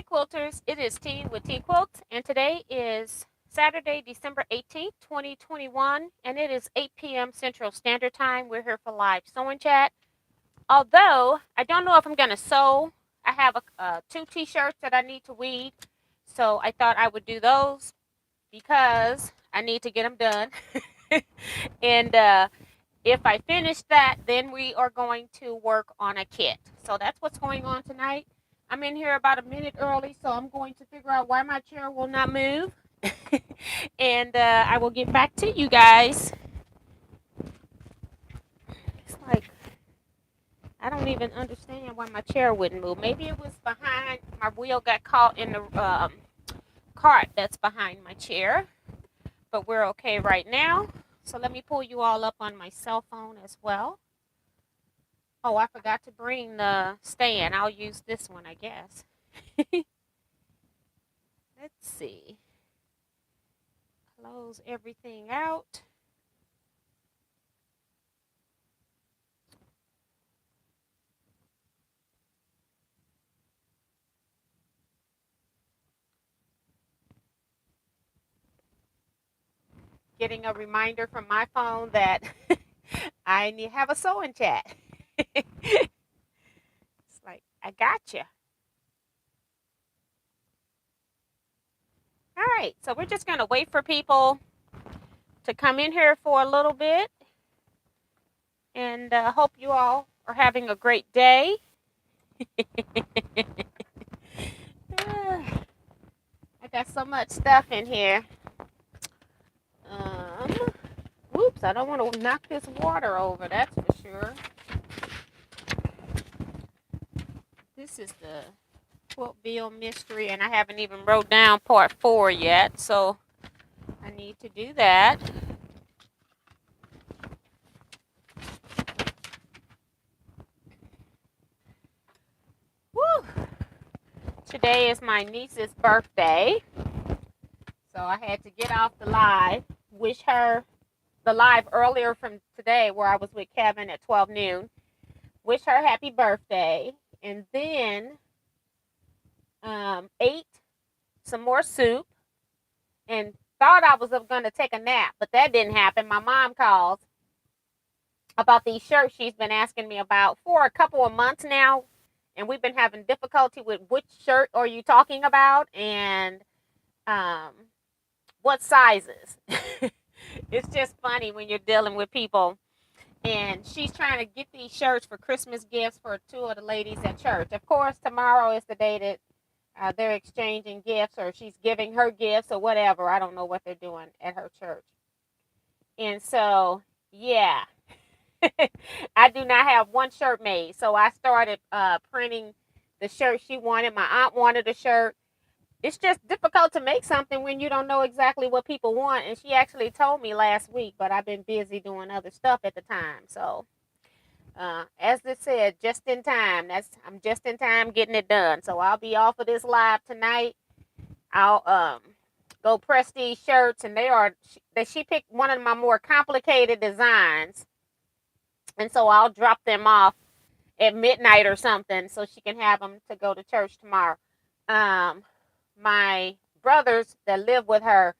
Hi Quilters, it is T with Teaquilts, and today is Saturday, December 18th, 2021, and it is 8 p.m. Central Standard Time. We're here for live sewing chat. Although, I don't know if I'm going to sew. I have two t-shirts that I need to weave, so I thought I would do those because I need to get them done. and if I finish that, then we are going to work on a kit. So that's what's going on tonight. I'm in here about a minute early, so I'm going to figure out why my chair will not move. and I will get back to you guys. It's like, I don't even understand why my chair wouldn't move. Maybe it was behind, my wheel got caught in the cart that's behind my chair. But we're okay right now. So let me pull you all up on my cell phone as well. Oh, I forgot to bring the stand. I'll use this one, I guess. Let's see. Close everything out. Getting a reminder from my phone that I need to have a sewing chat. It's like, I got you. All right, so we're just going to wait for people to come in here for a little bit. And hope you all are having a great day. I got so much stuff in here. Whoops, I don't want to knock this water over, that's for sure. This is the Quiltville mystery, and I haven't even wrote down part 4 yet, so I need to do that. Woo! Today is my niece's birthday, so I had to get off the live, wish her the live earlier from today where I was with Kevin at 12 noon. Wish her happy birthday, and then ate some more soup and thought I was going to take a nap, but that didn't happen. My mom called about these shirts she's been asking me about for a couple of months now, and we've been having difficulty with which shirt are you talking about and what sizes. It's just funny when you're dealing with people. And she's trying to get these shirts for Christmas gifts for 2 of the ladies at church. Of course, tomorrow is the day that they're exchanging gifts, or she's giving her gifts or whatever. I don't know what they're doing at her church. And so, yeah, I do not have one shirt made. So I started printing the shirt she wanted. My aunt wanted a shirt. It's just difficult to make something when you don't know exactly what people want. And she actually told me last week, but I've been busy doing other stuff at the time. So, as it said, just in time. I'm just in time getting it done. So I'll be off of this live tonight. I'll go press these shirts, and she picked one of my more complicated designs, and so I'll drop them off at midnight or something so she can have them to go to church tomorrow. My brothers that live with her,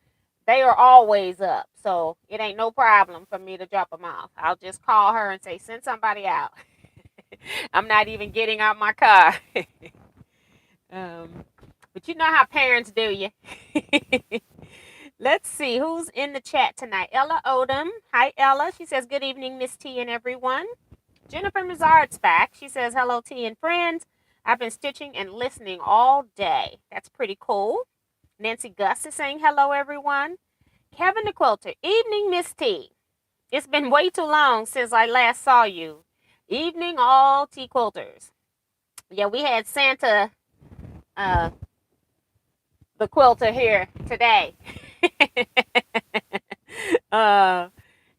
they are always up, so it ain't no problem for me to drop them off. I'll just call her and say, send somebody out. I'm not even getting out my car. But you know how parents do you. Let's see who's in the chat tonight. Ella Odom. Hi, Ella. She says, good evening, Miss T and everyone. Jennifer Mazard's back. She says, hello, T and friends. I've been stitching and listening all day. That's pretty cool. Nancy Gus is saying, hello, everyone. Kevin the Quilter. Evening, Miss T. It's been way too long since I last saw you. Evening, all T Quilters. Yeah, we had Santa, the quilter here today.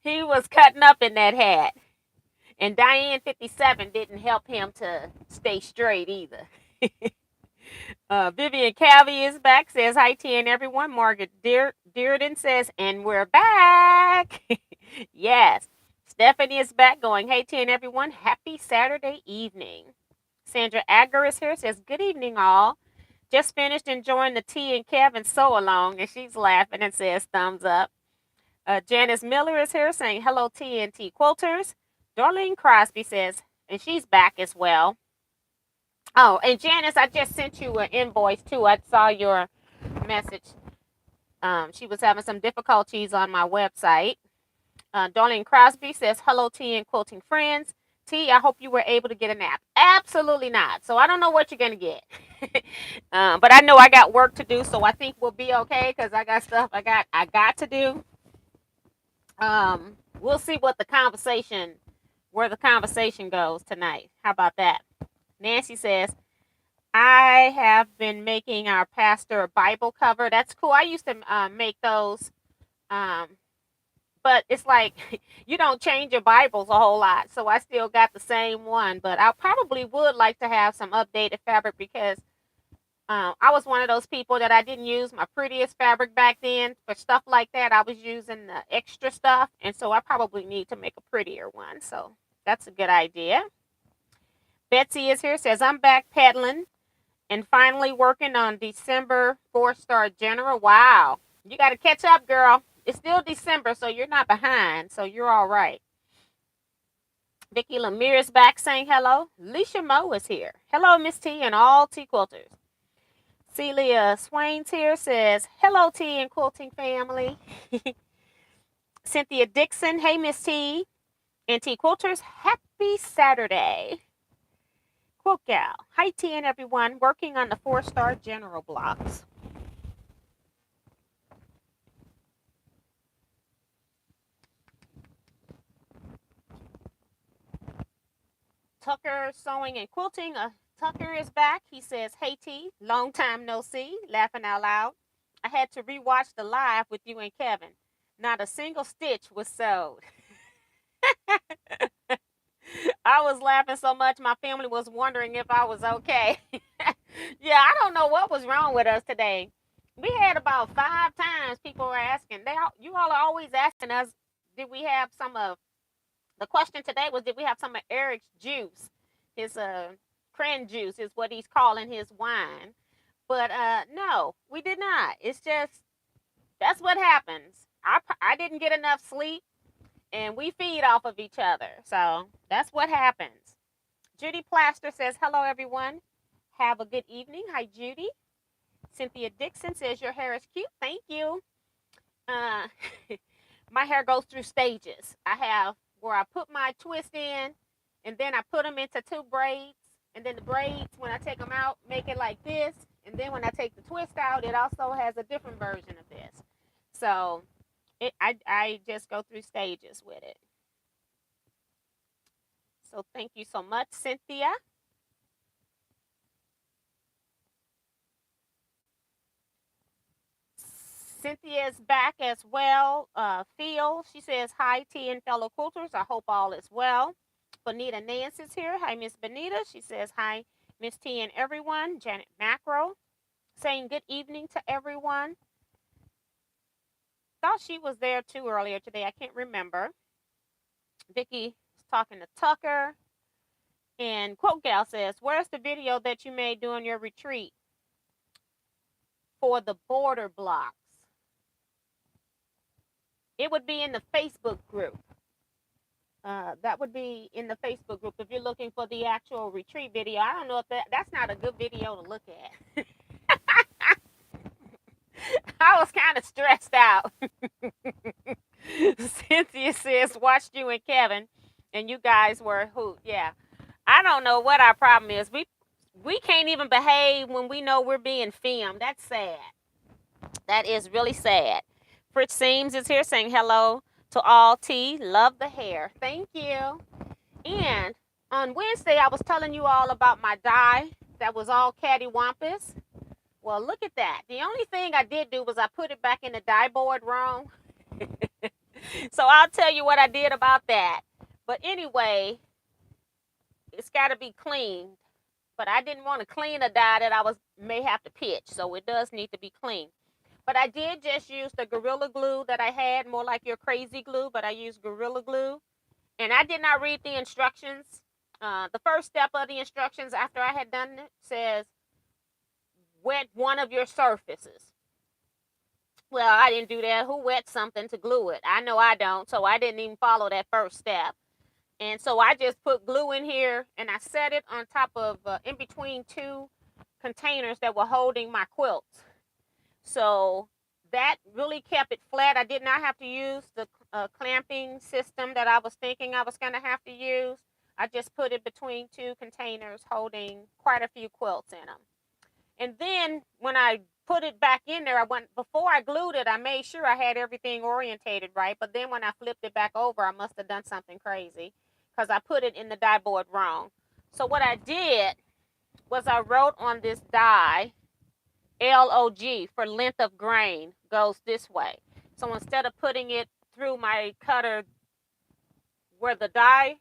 He was cutting up in that hat. And Diane 57 didn't help him to stay straight either. Vivian Calvi is back, says hi T and everyone. Margaret Dearden says, and we're back. Yes. Stephanie is back going, hey T and everyone, happy Saturday evening. Sandra Agar is here, says, good evening all. Just finished enjoying the tea and Kevin sew along, and she's laughing and says thumbs up. Janice Miller is here saying hello, TNT Quilters. Darlene Crosby says, and she's back as well. Oh, and Janice, I just sent you an invoice too. I saw your message. She was having some difficulties on my website. Darlene Crosby says, hello, tea and quilting friends. T, I hope you were able to get a nap. Absolutely not. So I don't know what you're going to get. But I know I got work to do, so I think we'll be okay because I got stuff I got to do. We'll see where the conversation goes tonight. How about that? Nancy says, I have been making our pastor a Bible cover. That's cool. I used to make those. But it's like you don't change your Bibles a whole lot. So I still got the same one. But I probably would like to have some updated fabric because I was one of those people that I didn't use my prettiest fabric back then for stuff like that. I was using the extra stuff. And so I probably need to make a prettier one. So that's a good idea. Betsy is here, says, I'm back pedaling and finally working on December 4-star general. Wow. You got to catch up, girl. It's still December, so you're not behind. So you're all right. Vicki Lemire is back saying hello. Leisha Moe is here. Hello, Miss T and all Tea Quilters. Celia Swain's here, says, hello, Tea and Quilting family. Cynthia Dixon, hey, Miss T and Tea Quilters, happy Saturday. Quilt Gal, hi, T and everyone, working on the 4-star general blocks. Tucker Sewing and Quilting. Tucker is back. He says, hey, T, long time no see, laughing out loud. I had to rewatch the live with you and Kevin. Not a single stitch was sewed. I was laughing so much my family was wondering if I was okay. Yeah, I don't know what was wrong with us today. We had about 5 times people were asking. You all are always asking us, did we have some of the question today was, did we have some of Eric's juice? His cran juice is what he's calling his wine. But no, we did not. It's just, that's what happens. I didn't get enough sleep, and we feed off of each other. So that's what happens. Judy Plaster says, hello, everyone. Have a good evening. Hi, Judy. Cynthia Dixon says, your hair is cute. Thank you. My hair goes through stages. I have where I put my twist in, and then I put them into 2 braids, and then the braids, when I take them out, make it like this, and then when I take the twist out, it also has a different version of this. So I just go through stages with it. So thank you so much, Cynthia. Cynthia is back as well. Phil, she says, hi, T and fellow quilters. I hope all is well. Bonita Nance is here. Hi, Miss Bonita. She says, hi, Miss T and everyone. Janet Macro saying good evening to everyone. Thought she was there too earlier today. I can't remember. Vicki is talking to Tucker. And Quote Gal says, where's the video that you made during your retreat for the border blocks? It would be in the Facebook group. That would be in the Facebook group if you're looking for the actual retreat video. I don't know if that's not a good video to look at. I was kind of stressed out. Cynthia says, watched you and Kevin, and you guys were who? Yeah. I don't know what our problem is. We can't even behave when we know we're being filmed. That's sad. That is really sad. Fritz Seams is here saying hello to all T. Love the hair. Thank you. And on Wednesday, I was telling you all about my die that was all cattywampus. Well, look at that. The only thing I did do was I put it back in the die board wrong. So I'll tell you what I did about that. But anyway, it's got to be cleaned. But I didn't want to clean a die that I may have to pitch. So it does need to be cleaned. But I did just use the Gorilla Glue that I had, more like your crazy glue, but I used Gorilla Glue. And I did not read the instructions. The first step of the instructions after I had done it says, wet one of your surfaces. Well, I didn't do that. Who wet something to glue it? I know I don't, so I didn't even follow that first step. And so I just put glue in here, and I set it on top of, in between two containers that were holding my quilts. So that really kept it flat. I did not have to use the clamping system that I was thinking I was going to have to use. I just put it between two containers holding quite a few quilts in them. And then when I put it back in there, before I glued it, I made sure I had everything orientated right. But then when I flipped it back over, I must have done something crazy because I put it in the die board wrong. So what I did was I wrote on this die, LOG, for length of grain, goes this way. So instead of putting it through my cutter where the die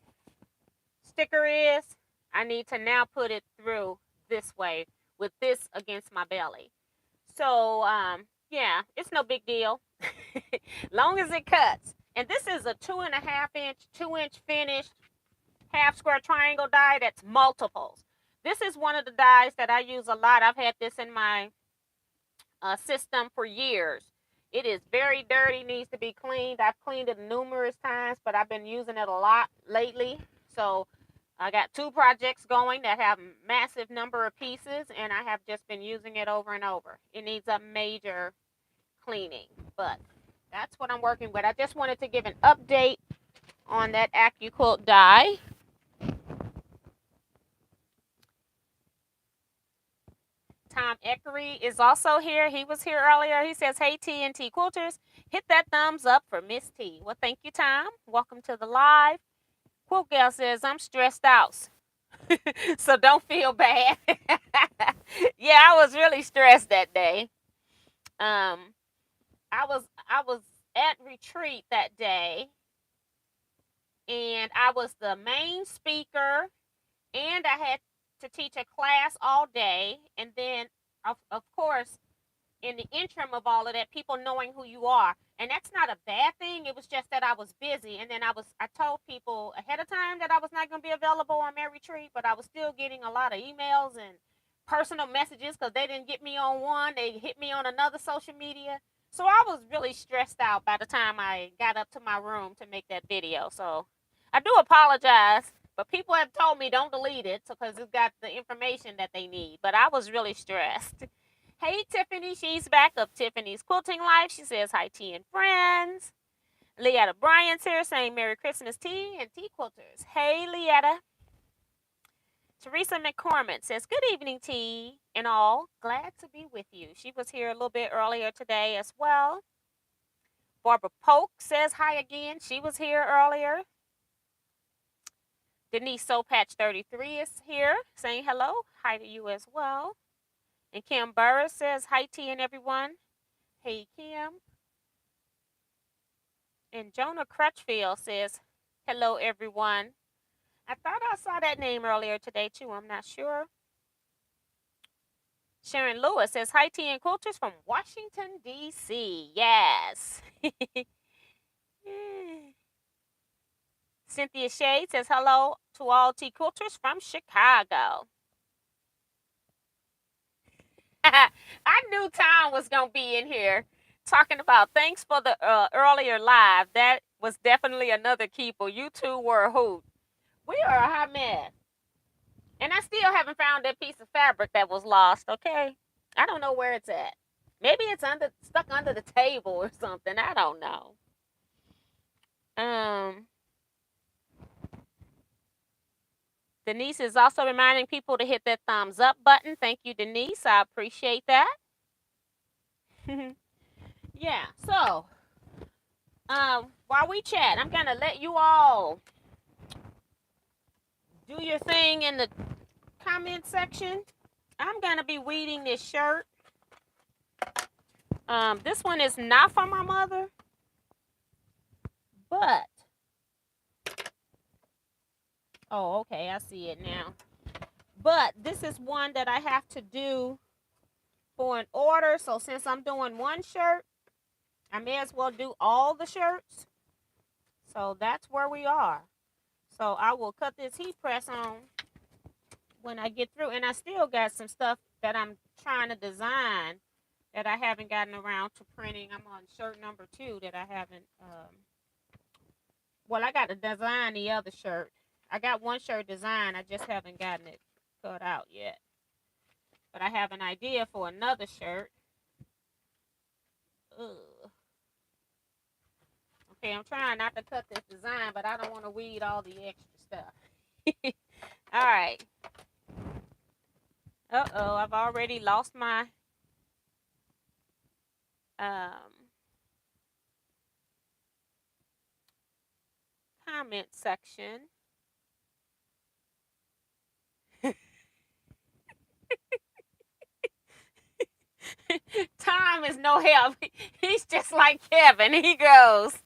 sticker is, I need to now put it through this way with this against my belly. So, yeah, it's no big deal. Long as it cuts. And this is a 2.5 inch, 2-inch finished half square triangle die that's multiples. This is one of the dies that I use a lot. I've had this in my system for years. It is very dirty, needs to be cleaned. I've cleaned it numerous times, but I've been using it a lot lately. So I got 2 projects going that have a massive number of pieces, and I have just been using it over and over. It needs a major cleaning, but that's what I'm working with. I just wanted to give an update on that Teaquilts die. Tom Eckery is also here. He was here earlier. He says, hey, T and T Quilters, hit that thumbs up for Miss T. Well, thank you, Tom. Welcome to the live. Quilt Gal says, I'm stressed out. So don't feel bad. Yeah, I was really stressed that day. I was at retreat that day, and I was the main speaker, and I had to teach a class all day, and then of course in the interim of all of that, people knowing who you are. And that's not a bad thing. It was just that I was busy. And then I told people ahead of time that I was not going to be available on my retreat, but I was still getting a lot of emails and personal messages because they didn't get me on one. They hit me on another social media. So I was really stressed out by the time I got up to my room to make that video. So I do apologize, but people have told me don't delete it because it's got the information that they need. But I was really stressed. Hey, Tiffany, she's back of Tiffany's Quilting Life. She says, hi, T and friends. Leetta Bryant's here saying Merry Christmas, T and T Quilters. Hey, Leetta. Teresa McCormick says, good evening, T and all. Glad to be with you. She was here a little bit earlier today as well. Barbara Polk says hi again. She was here earlier. Denise Sopatch 33 is here saying hello. Hi to you as well. And Kim Burris says, hi, T and everyone. Hey, Kim. And Jonah Crutchfield says, hello, everyone. I thought I saw that name earlier today, too. I'm not sure. Sharon Lewis says, hi, T and Quilters from Washington, D.C. Yes. Cynthia Shade says, hello to all T Quilters from Chicago. I knew Tom was going to be in here talking about thanks for the earlier live. That was definitely another keeper. You two were a hoot. We are a hot mess. And I still haven't found that piece of fabric that was lost, okay? I don't know where it's at. Maybe it's stuck under the table or something. I don't know. Denise is also reminding people to hit that thumbs up button. Thank you, Denise. I appreciate that. Yeah, so while we chat, I'm going to let you all do your thing in the comment section. I'm going to be weeding this shirt. This one is not for my mother, but oh, okay, I see it now. But this is one that I have to do for an order. So since I'm doing one shirt, I may as well do all the shirts. So that's where we are. So I will cut this heat press on when I get through. And I still got some stuff that I'm trying to design that I haven't gotten around to printing. I'm on shirt number 2 that I haven't. Well, I got to design the other shirt. I got one shirt designed. I just haven't gotten it cut out yet. But I have an idea for another shirt. Ugh. Okay, I'm trying not to cut this design, but I don't want to weed all the extra stuff. All right. Uh-oh, I've already lost my comment section. Tom is no help. He's just like Kevin. He goes,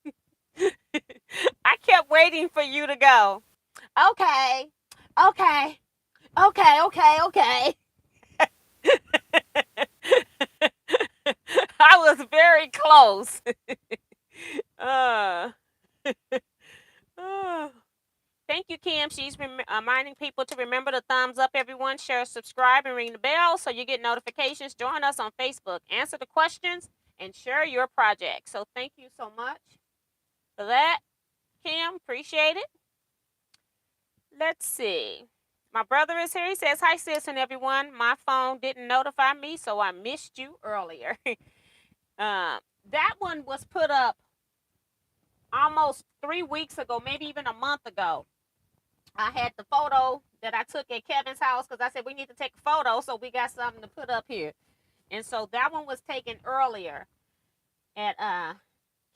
I kept waiting for you to go. Okay. Okay. Okay. Okay. Okay. I was very close. uh, Thank you, Kim. She's reminding people to remember to thumbs up, everyone, share, subscribe, and ring the bell so you get notifications. Join us on Facebook. Answer the questions and share your project. So thank you so much for that, Kim. Appreciate it. Let's see. My brother is here. He says, hi, sis, and everyone. My phone didn't notify me, so I missed you earlier. That one was put up almost 3 weeks ago, maybe even a month ago. I had the photo that I took at Kevin's house because I said we need to take a photo, so we got something to put up here. And so that one was taken earlier at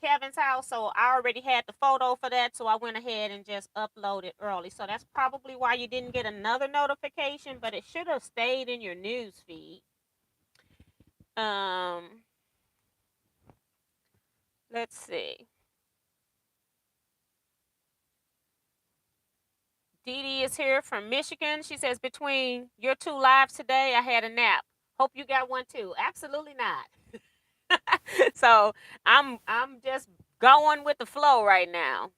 Kevin's house, so I already had the photo for that, so I went ahead and just uploaded early. So that's probably why you didn't get another notification, but it should have stayed in your news feed. Let's see. Dee Dee is here from Michigan. She says, between your 2 lives today, I had a nap. Hope you got one too. Absolutely not. So I'm just going with the flow right now.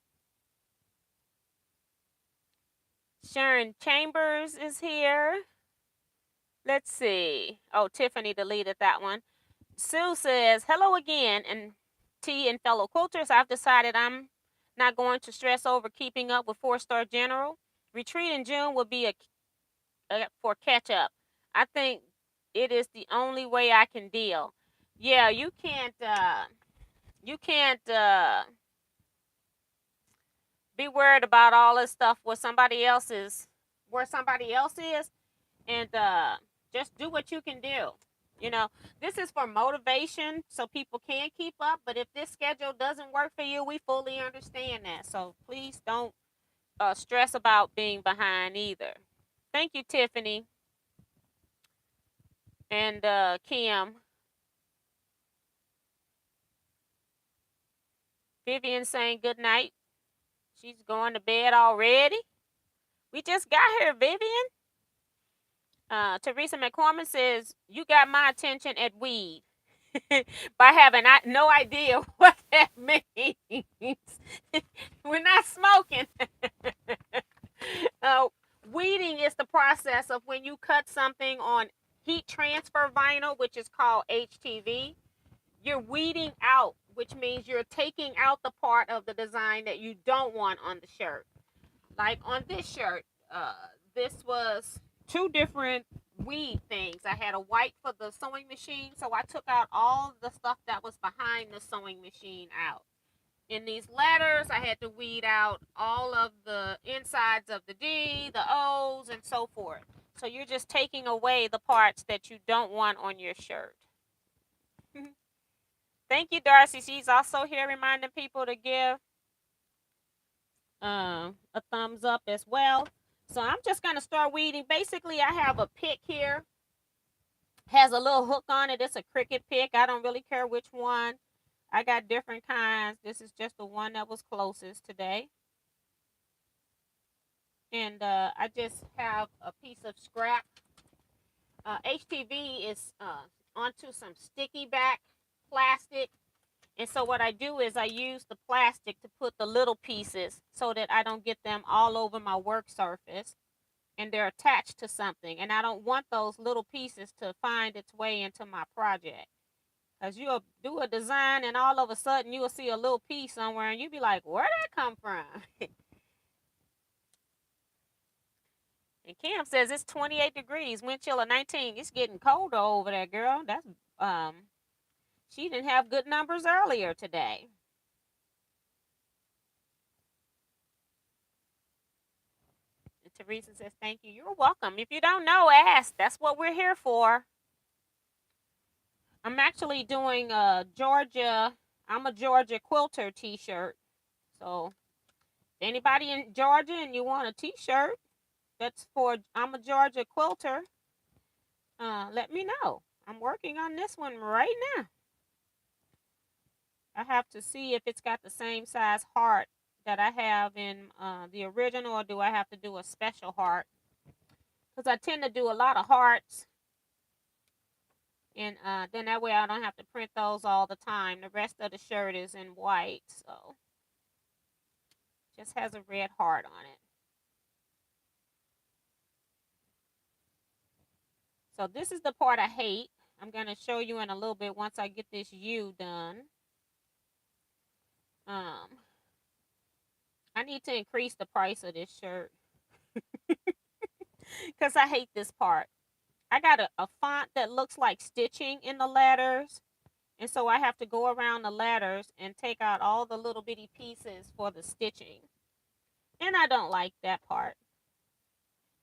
Sharon Chambers is here. Let's see. Oh, Tiffany deleted that one. Sue says, hello again, and T and fellow quilters. I've decided I'm not going to stress over keeping up with 4-star general. Retreat in June will be for catch up. I think it is the only way I can deal. Yeah, you can't be worried about all this stuff where somebody else is, and just do what you can do. You know, this is for motivation so people can keep up, but if this schedule doesn't work for you, we fully understand that. So please don't stress about being behind either. Thank you, Tiffany and Kim. Vivian saying good night. She's going to bed already. We just got here, Vivian. Teresa McCormick says, you got my attention at weed by having no idea what that means. We're not smoking. Weeding is the process of when you cut something on heat transfer vinyl, which is called HTV. You're weeding out, which means you're taking out the part of the design that you don't want on the shirt. Like on this shirt, this was 2 different weed things. I had a white for the sewing machine, so I took out all the stuff that was behind the sewing machine out. In these letters, I had to weed out all of the insides of the D, the O's, and so forth. So you're just taking away the parts that you don't want on your shirt. Thank you, Darcy. She's also here reminding people to give a thumbs up as well. So I'm just going to start weeding. Basically, I have a pick here. Has a little hook on it. It's a Cricut pick. I don't really care which one. I got different kinds. This is just the one that was closest today. And I just have a piece of scrap. HTV is onto some sticky back plastic. And so what I do is I use the plastic to put the little pieces so that I don't get them all over my work surface. and they're attached to something. And I don't want those little pieces to find its way into my project. Because you'll do a design and all of a sudden you'll see a little piece somewhere and you'll be like, where'd that come from? And Kim says it's 28 degrees, wind chill of 19. It's getting colder over there, girl. That's she didn't have good numbers earlier today. And Teresa says, thank you. You're welcome. If you don't know, ask. That's what we're here for. I'm actually doing a Georgia, I'm a Georgia quilter t-shirt. So anybody in Georgia and you want a t-shirt that's for I'm a Georgia quilter, let me know. I'm working on this one right now. I have to see if it's got the same size heart that I have in the original, or do I have to do a special heart? Because I tend to do a lot of hearts, and then that way I don't have to print those all the time. The rest of the shirt is in white, so just has a red heart on it. So this is the part I hate. I'm going to show you in a little bit once I get this U done. I need to increase the price of this shirt because I hate this part. I got a font that looks like stitching in the letters. And so I have to go around the letters and take out all the little bitty pieces for the stitching. And I don't like that part.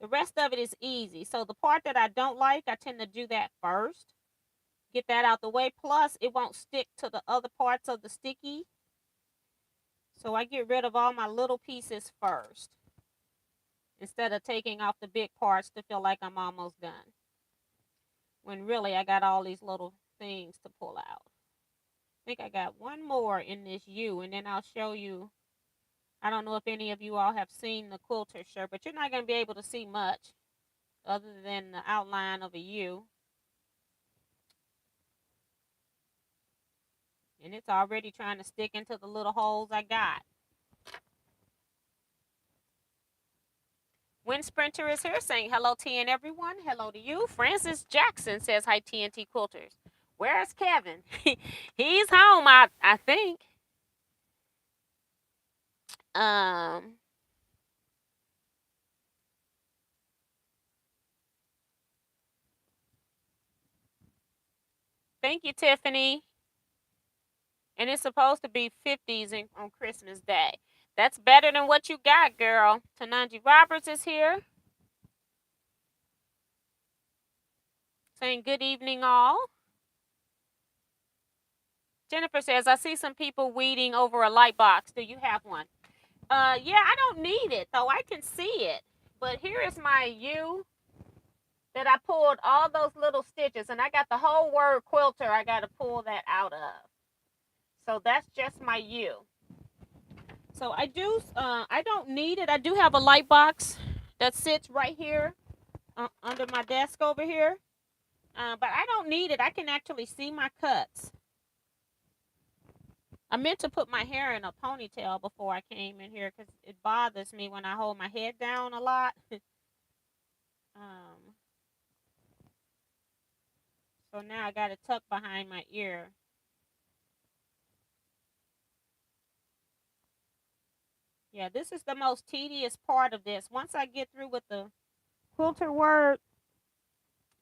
The rest of it is easy. So the part that I don't like, I tend to do that first. Get that out the way. Plus, it won't stick to the other parts of the sticky. So I get rid of all my little pieces first, instead of taking off the big parts to feel like I'm almost done. When really I got all these little things to pull out. I think I got one more in this U, and then I'll show you. I don't know if any of you all have seen the quilter shirt, but you're not going to be able to see much other than the outline of a U. And it's already trying to stick into the little holes I got. Wind Sprinter is here saying hello, TN everyone. Hello to you. Francis Jackson says hi, TNT Quilters. Where's Kevin? He's home, I think. Thank you, Tiffany. And it's supposed to be 50s on Christmas Day. That's better than what you got, girl. Tananji Roberts is here, saying good evening, all. Jennifer says, I see some people weeding over a light box. Do you have one? Yeah, I don't need it, though. I can see it. But here is my U that I pulled all those little stitches. And I got the whole word quilter I got to pull that out of. So that's just my U. So I don't need it. I do have a light box that sits right here under my desk over here. But I don't need it. I can actually see my cuts. I meant to put my hair in a ponytail before I came in here because it bothers me when I hold my head down a lot. So now I got it tucked behind my ear. Yeah, this is the most tedious part of this. Once I get through with the quilter word,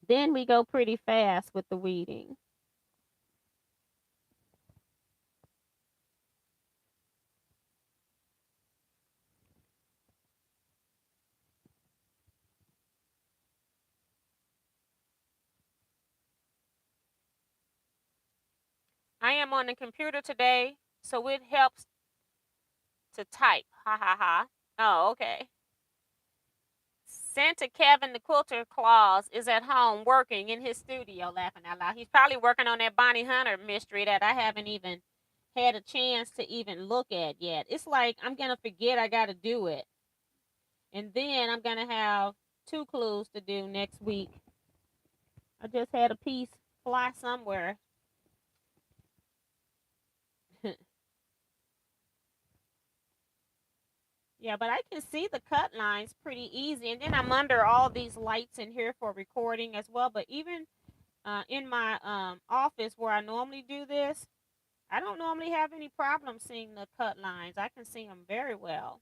then we go pretty fast with the weeding. I am on the computer today, so it helps to type. Ha ha ha. Oh, okay. Santa Kevin the Quilter Claus is at home working in his studio, laughing out loud. He's probably working on that Bonnie Hunter mystery that I haven't even had a chance to even look at yet. It's like I'm going to forget I got to do it. And then I'm going to have 2 clues to do next week. I just had a piece fly somewhere. Yeah, but I can see the cut lines pretty easy. And then I'm under all these lights in here for recording as well. But even in my office where I normally do this, I don't normally have any problem seeing the cut lines. I can see them very well.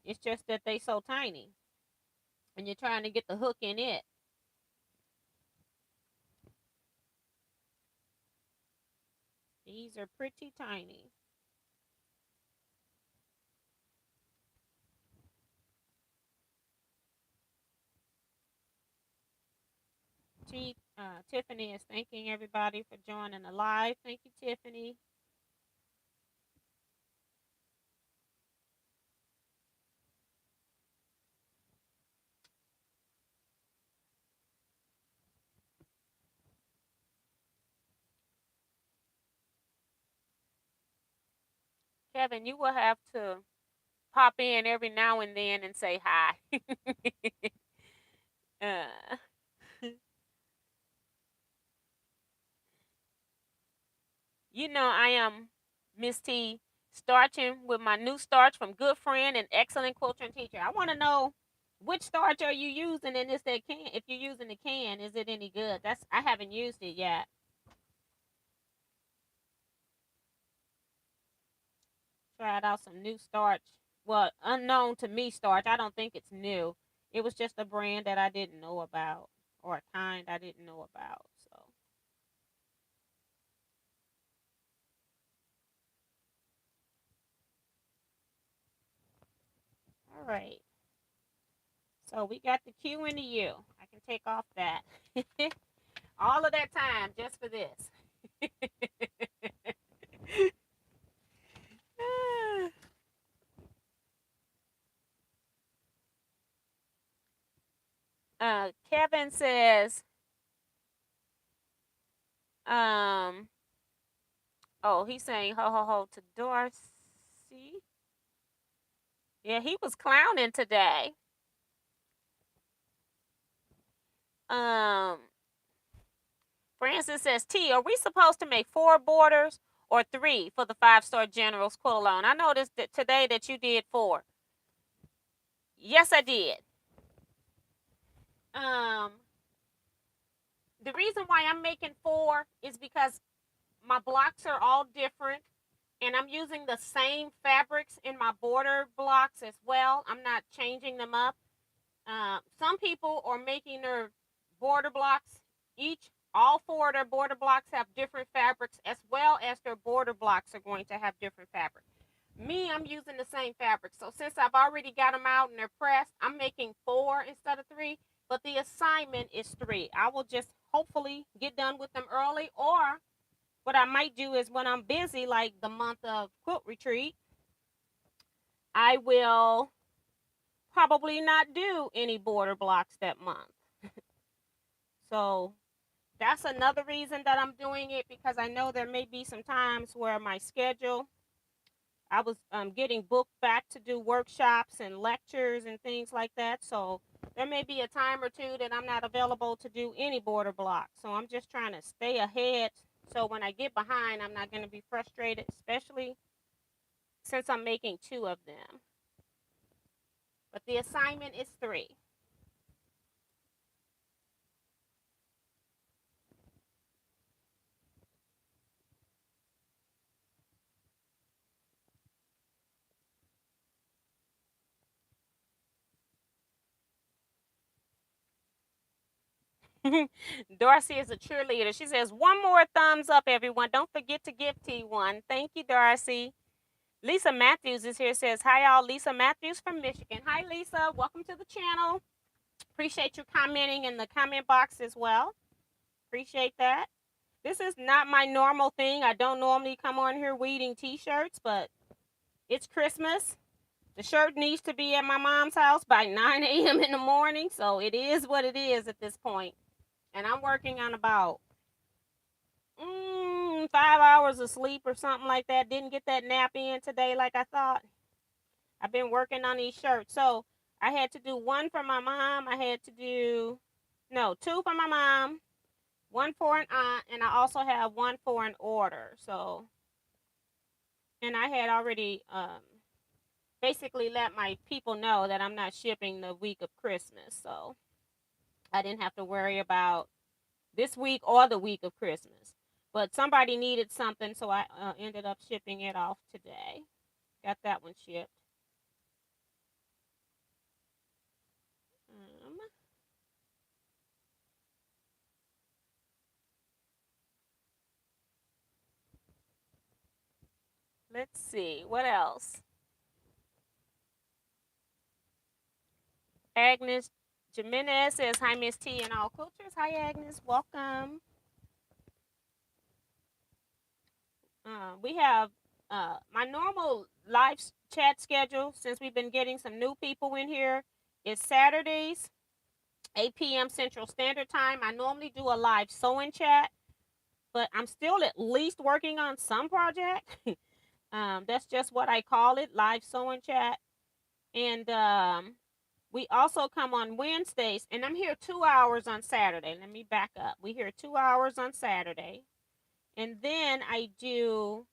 It's just that they so tiny and you're trying to get the hook in it. These are pretty tiny. Tiffany is thanking everybody for joining the live. Thank you, Tiffany. Kevin, you will have to pop in every now and then and say hi. uh, you know, I am Miss T starching with my new starch from good friend and excellent quilting teacher. I want to know which starch are you using in this that can? If you're using the can, is it any good? I haven't used it yet. Tried out some new starch. Well, unknown to me starch. I don't think it's new. It was just a brand that I didn't know about or a kind I didn't know about. So, all right. So we got the Q and the U. I can take off that. All of that time just for this. Kevin says, um, oh, he's saying ho ho ho to Dorsey. Yeah, he was clowning today. Um, Francis says, T, are we supposed to make 4 borders or 3 for the 5-star generals quilt alone? I noticed that today that you did 4. Yes, I did. Um, the reason why I'm making 4 is because my blocks are all different and I'm using the same fabrics in my border blocks as well. I'm not changing them up. Some people are making their border blocks all 4 of their border blocks have different fabrics as well as their border blocks are going to have different fabric. Me, I'm using the same fabric. So since I've already got them out and they're pressed, I'm making 4 instead of 3. But the assignment is 3. I will just hopefully get done with them early, or what I might do is when I'm busy, like the month of quilt retreat, I will probably not do any border blocks that month. So that's another reason that I'm doing it, because I know there may be some times where my schedule, I was getting booked back to do workshops and lectures and things like that. So there may be a time or two that I'm not available to do any border blocks. So I'm just trying to stay ahead. So when I get behind, I'm not going to be frustrated, especially since I'm making 2 of them. But the assignment is 3. Darcy is a cheerleader. She says, one more thumbs up, everyone. Don't forget to give T1. Thank you, Darcy. Lisa Matthews is here, says, hi, y'all. Lisa Matthews from Michigan. Hi, Lisa. Welcome to the channel. Appreciate you commenting in the comment box as well. Appreciate that. This is not my normal thing. I don't normally come on here weeding t-shirts, but it's Christmas. The shirt needs to be at my mom's house by 9 a.m. in the morning, so it is what it is at this point. And I'm working on about 5 hours of sleep or something like that. Didn't get that nap in today like I thought. I've been working on these shirts. So I had to do 1 for my mom. I had to do, no, 2 for my mom, one for an aunt, and I also have one for an order. So, and I had already basically let my people know that I'm not shipping the week of Christmas. So I didn't have to worry about this week or the week of Christmas. But somebody needed something, so I ended up shipping it off today. Got that one shipped. Um, let's see. What else? Agnes Jimenez says, hi, Miss T and all quilters. Hi, Agnes. Welcome. We have my normal live chat schedule, since we've been getting some new people in here, is Saturdays, 8 p.m. Central Standard Time. I normally do a live sewing chat, but I'm still at least working on some project. That's just what I call it, live sewing chat. And we also come on Wednesdays, and I'm here 2 hours on Saturday. Let me back up. We here 2 hours on Saturday. And then I do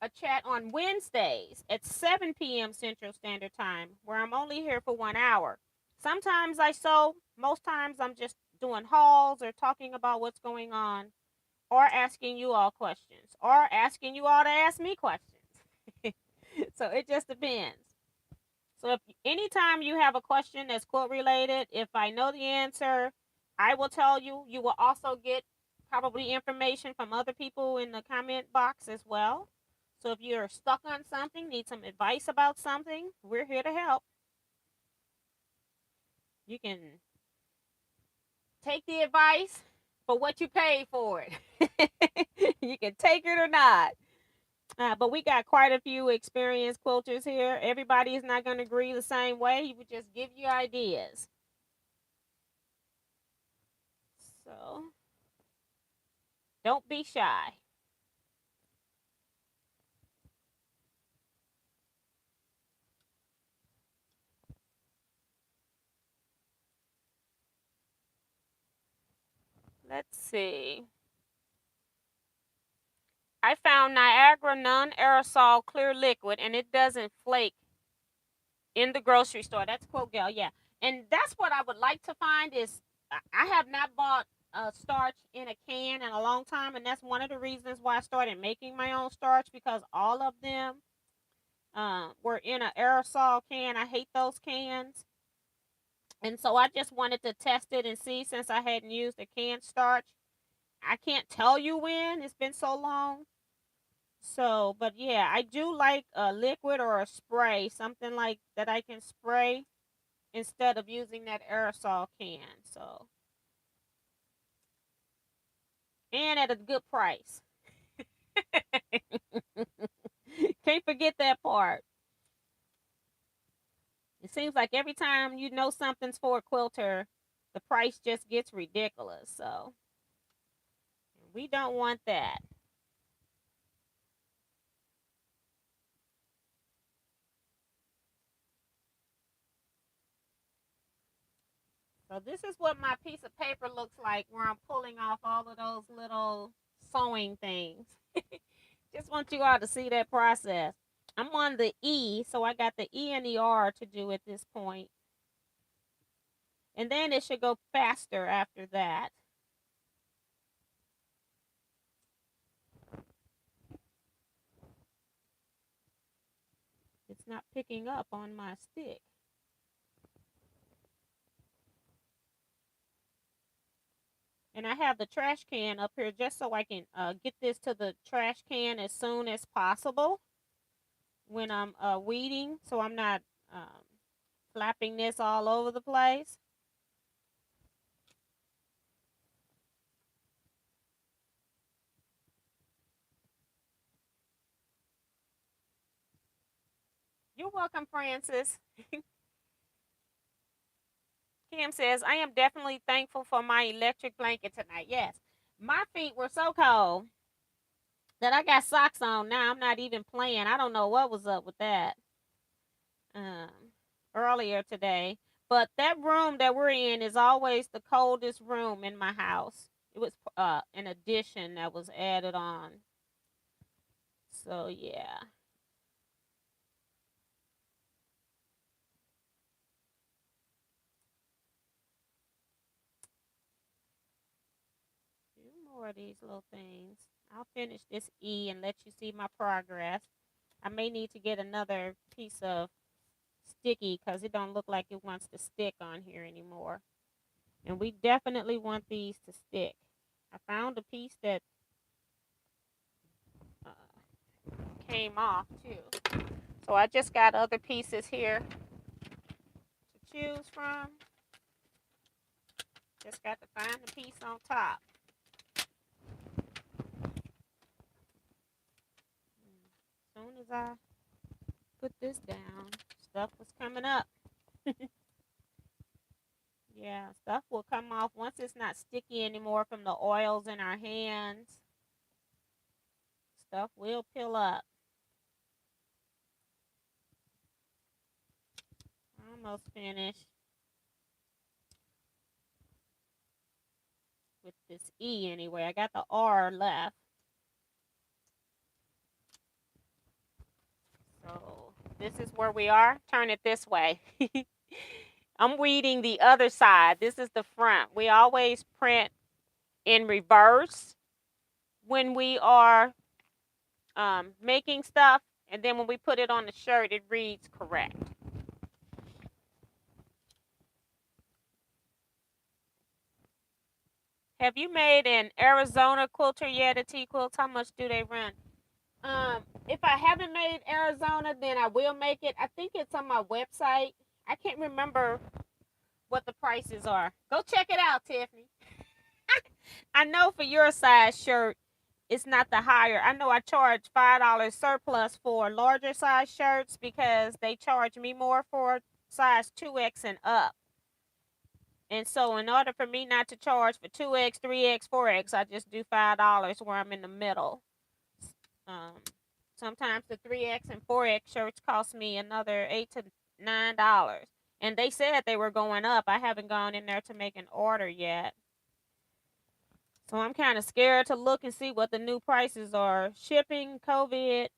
a chat on Wednesdays at 7 p.m. Central Standard Time, where I'm only here for 1 hour. Sometimes I sew, most times I'm just doing hauls or talking about what's going on, or asking you all questions, or asking you all to ask me questions. So it just depends. So if anytime you have a question that's quilt related, if I know the answer, I will tell you. You will also get probably information from other people in the comment box as well. So if you're stuck on something, need some advice about something, we're here to help. You can take the advice for what you paid for it. You can take it or not. But we got quite a few experienced quilters here. Everybody is not going to agree the same way. He would just give you ideas. So don't be shy. Let's see. I found Niagara non-aerosol clear liquid, and it doesn't flake in the grocery store. That's Quilt Gal, yeah. And that's what I would like to find is I have not bought starch in a can in a long time, and that's one of the reasons why I started making my own starch, because all of them were in an aerosol can. I hate those cans. And so I just wanted to test it and see, since I hadn't used a canned starch. I can't tell you when. It's been so long. So, but yeah, I do like a liquid or a spray, something like that I can spray instead of using that aerosol can. So, and at a good price. Can't forget that part. It seems like every time you know something's for a quilter, the price just gets ridiculous. So, we don't want that. So this is what my piece of paper looks like, where I'm pulling off all of those little sewing things. Just want you all to see that process. I'm on the E, so I got the E and the R to do at this point. And then it should go faster after that. It's not picking up on my stick. And I have the trash can up here just so I can get this to the trash can as soon as possible when I'm weeding, so I'm not flapping this all over the place. You're welcome, Francis. Kim says, I am definitely thankful for my electric blanket tonight. Yes, my feet were so cold that I got socks on now. I'm not even playing. I don't know what was up with that um, earlier today. But that room that we're in is always the coldest room in my house. It was an addition that was added on. So yeah. Few more of these little things. I'll finish this E and let you see my progress. I may need to get another piece of sticky because it don't look like it wants to stick on here anymore. And we definitely want these to stick. I found a piece that came off too. So I just got other pieces here to choose from. Just got to find the piece on top. As soon as I put this down, stuff was coming up. Yeah, stuff will come off once it's not sticky anymore from the oils in our hands. Stuff will peel up. Almost finished with this E anyway. I got the R left. So this is where we are. Turn it this way. I'm weeding the other side. This is the front. We always print in reverse when we are making stuff. And then when we put it on the shirt, it reads correct. Have you made an Arizona quilter yet at Teaquilts? How much do they run? If I haven't made Arizona, then I will make it. I think it's on my website. I can't remember what the prices are. Go check it out, Tiffany. I know for your size shirt, it's not the higher. I know I charge $5 surplus for larger size shirts because they charge me more for size 2X and up. And so in order for me not to charge for 2X, 3X, 4X, I just do $5 where I'm in the middle. Sometimes the 3X and 4X shirts cost me another $8 to $9. And they said they were going up. I haven't gone in there to make an order yet. So I'm kind of scared to look and see what the new prices are. Shipping, COVID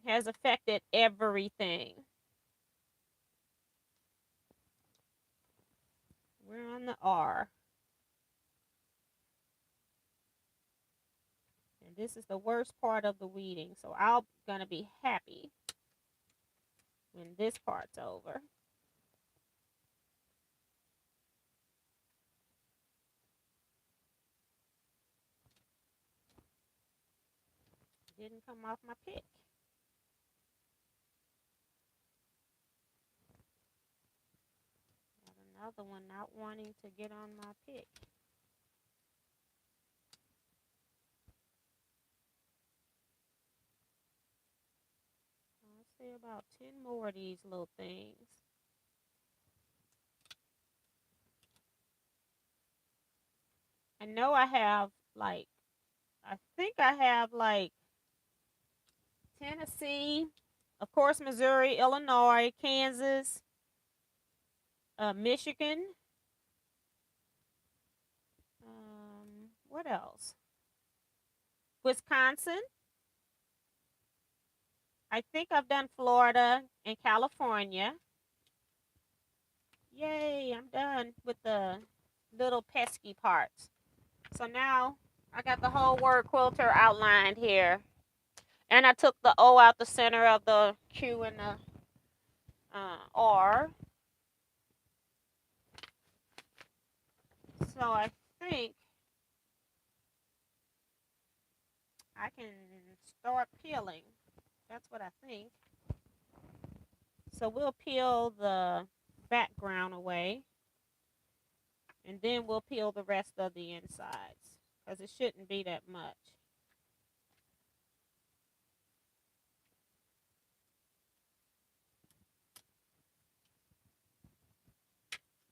has affected everything. We're on the R. And this is the worst part of the weeding. So I'm going to be happy when this part's over. Didn't come off my pick. Got another one not wanting to get on my pick. I'll say about 10 more of these little things. I know I have like, I think I have like Tennessee, of course, Missouri, Illinois, Kansas, Michigan. What else? Wisconsin. I think I've done Florida and California. Yay, I'm done with the little pesky parts. So now I got the whole word quilter outlined here. And I took the O out the center of the Q and the R. So I think I can start peeling. That's what I think. So we'll peel the background away. And then we'll peel the rest of the insides. Because it shouldn't be that much.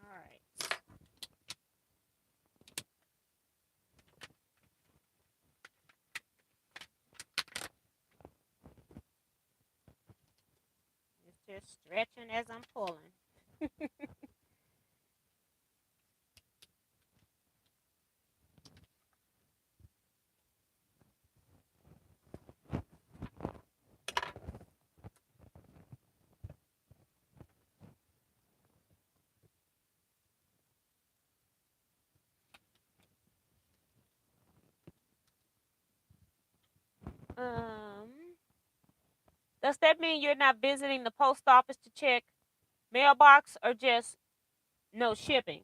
Alright. It's just stretching as I'm pulling. Does that mean you're not visiting the post office to check mailbox or just no shipping?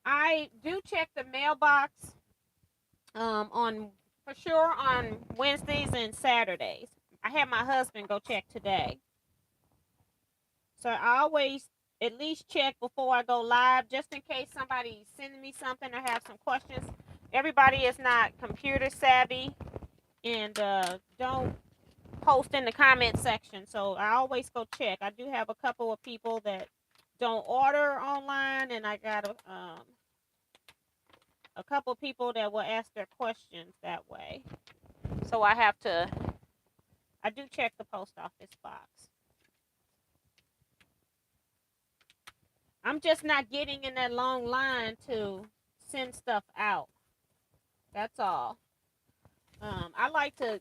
I do check the mailbox on for sure on Wednesdays and Saturdays. I had my husband go check today. So I always at least check before I go live just in case somebody's sending me something or have some questions. Everybody is not computer savvy and don't post in the comment section. So I always go check. I do have a couple of people that don't order online, and I got a couple of people that will ask their questions that way. So I do check the post office box. I'm just not getting in that long line to send stuff out. That's all. I like to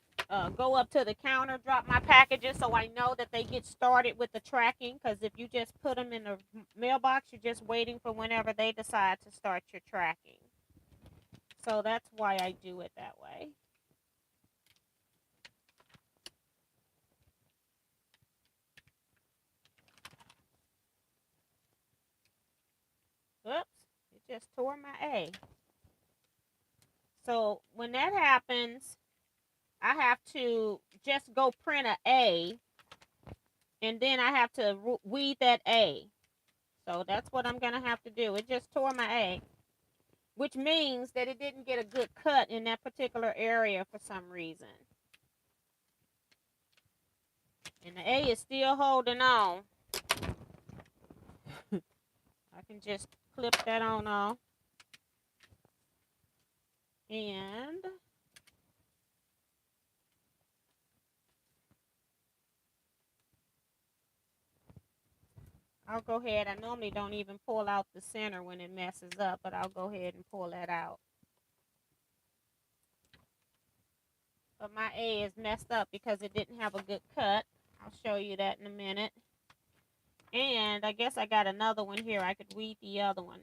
go up to the counter, drop my packages so I know that they get started with the tracking. Because if you just put them in the mailbox, you're just waiting for whenever they decide to start your tracking. So that's why I do it that way. Oops, it just tore my A. So when that happens, I have to just go print an A, and then I have to weed that A. So that's what I'm going to have to do. It just tore my A, which means that it didn't get a good cut in that particular area for some reason. And the A is still holding on. I can just clip that on off. And I'll go ahead. I normally don't even pull out the center when it messes up, but I'll go ahead and pull that out. But my A is messed up because it didn't have a good cut. I'll show you that in a minute. And I guess I got another one here. I could weed the other one.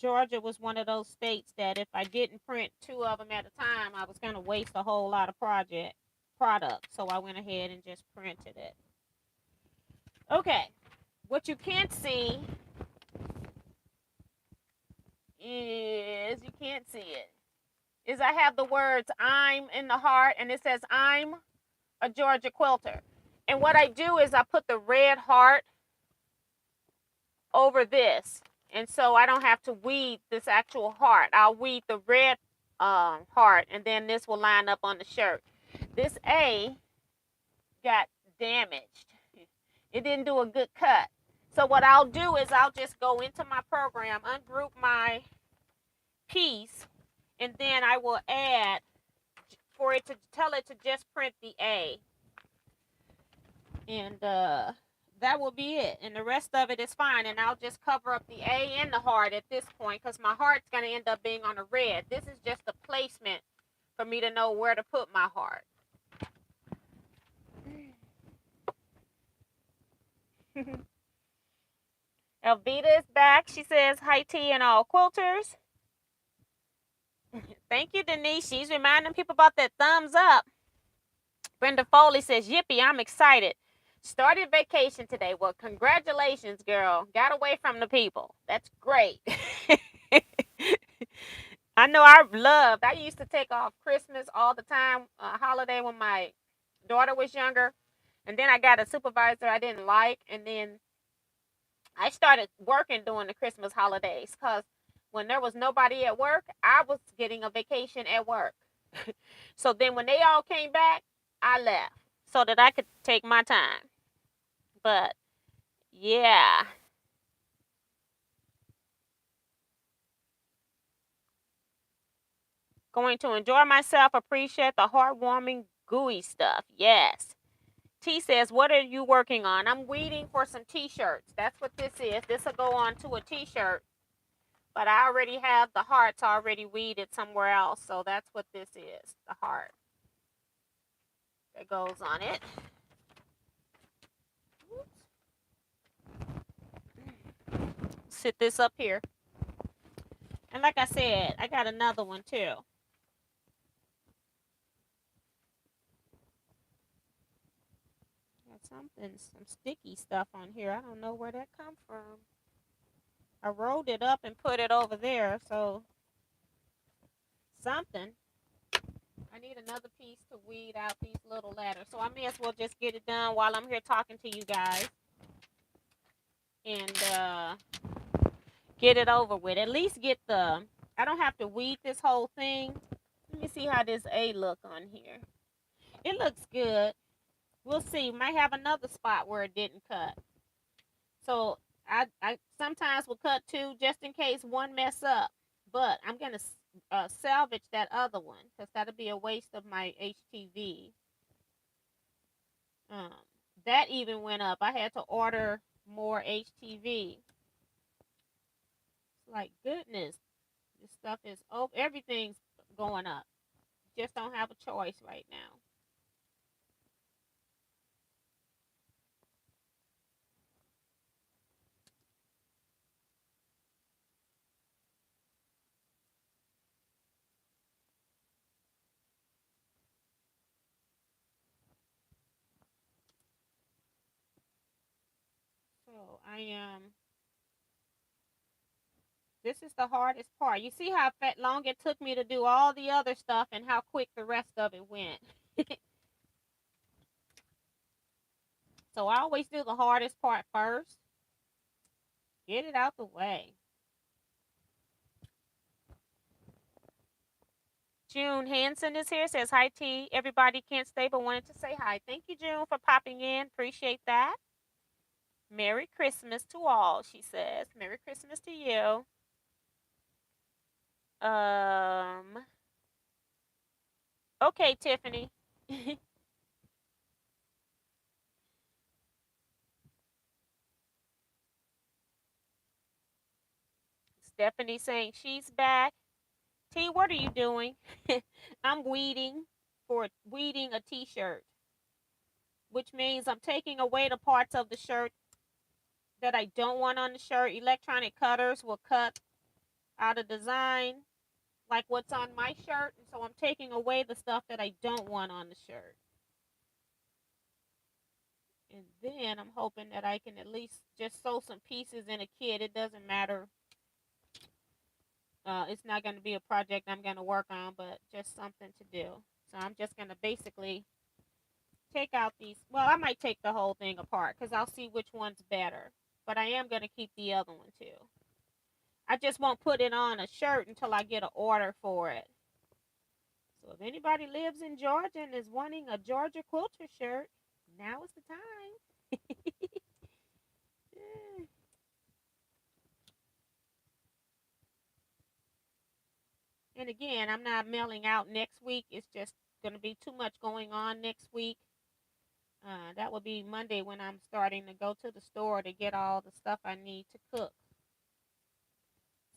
Georgia was one of those states that if I didn't print 2 of them at a time, I was going to waste a whole lot of product. So I went ahead and just printed it. Okay. What you can't see is, is I have the words I'm in the heart, and it says I'm a Georgia quilter. And what I do is I put the red heart over this. And so I don't have to weed this actual heart. I'll weed the red heart, and then this will line up on the shirt. This A got damaged. It didn't do a good cut. So what I'll do is I'll just go into my program, ungroup my piece, and then I will add for it to tell it to just print the A. And that will be it. And the rest of it is fine. And I'll just cover up the A and the heart at this point because my heart's going to end up being on the red. This is just a placement for me to know where to put my heart. Elvita is back. She says, hi, T and all quilters. Thank you, Denise. She's reminding people about that thumbs up. Brenda Foley says, yippee, I'm excited. Started vacation today. Well, congratulations, girl. Got away from the people. That's great. I know I used to take off Christmas all the time, holiday when my daughter was younger. And then I got a supervisor I didn't like. And then I started working during the Christmas holidays because when there was nobody at work, I was getting a vacation at work. So then when they all came back, I left so that I could take my time. But yeah. Going to enjoy myself, appreciate the heartwarming, gooey stuff. Yes. T says, what are you working on? I'm weeding for some t-shirts. That's what this is. This will go on to a t-shirt. But I already have the hearts already weeded somewhere else. So that's what this is, the heart that goes on it. Sit this up here. And like I said, I got another one too. something, some sticky stuff on here. I don't know where that come from. I rolled it up and put it over there, so something. I need another piece to weed out these little ladders. So I may as well just get it done while I'm here talking to you guys. And get it over with. At least get the, I don't have to weed this whole thing. Let me see how this A look on here. It looks good. We'll see. Might have another spot where it didn't cut. So I sometimes will cut two just in case one mess up. But I'm going to salvage that other one because that'll be a waste of my HTV. That even went up. I had to order more HTV. Like, goodness, this stuff is, oh, everything's going up. Just don't have a choice right now. So I am, this is the hardest part. You see how long it took me to do all the other stuff and how quick the rest of it went. So I always do the hardest part first. Get it out the way. June Hanson is here. Says, hi, T. Everybody can't stay but wanted to say hi. Thank you, June, for popping in. Appreciate that. Merry Christmas to all, she says. Merry Christmas to you. Okay, Tiffany. Stephanie saying she's back. T, what are you doing? I'm weeding a t-shirt, which means I'm taking away the parts of the shirt that I don't want on the shirt. Electronic cutters will cut out a design like what's on my shirt, and so I'm taking away the stuff that I don't want on the shirt. And then I'm hoping that I can at least just sew some pieces in a kit. It doesn't matter. It's not going to be a project I'm going to work on, but just something to do. So I'm just going to basically take out these. Well, I might take the whole thing apart because I'll see which one's better. But I am going to keep the other one too. I just won't put it on a shirt until I get an order for it. So if anybody lives in Georgia and is wanting a Georgia quilter shirt, now is the time. And again, I'm not mailing out next week. It's just going to be too much going on next week. That will be Monday when I'm starting to go to the store to get all the stuff I need to cook.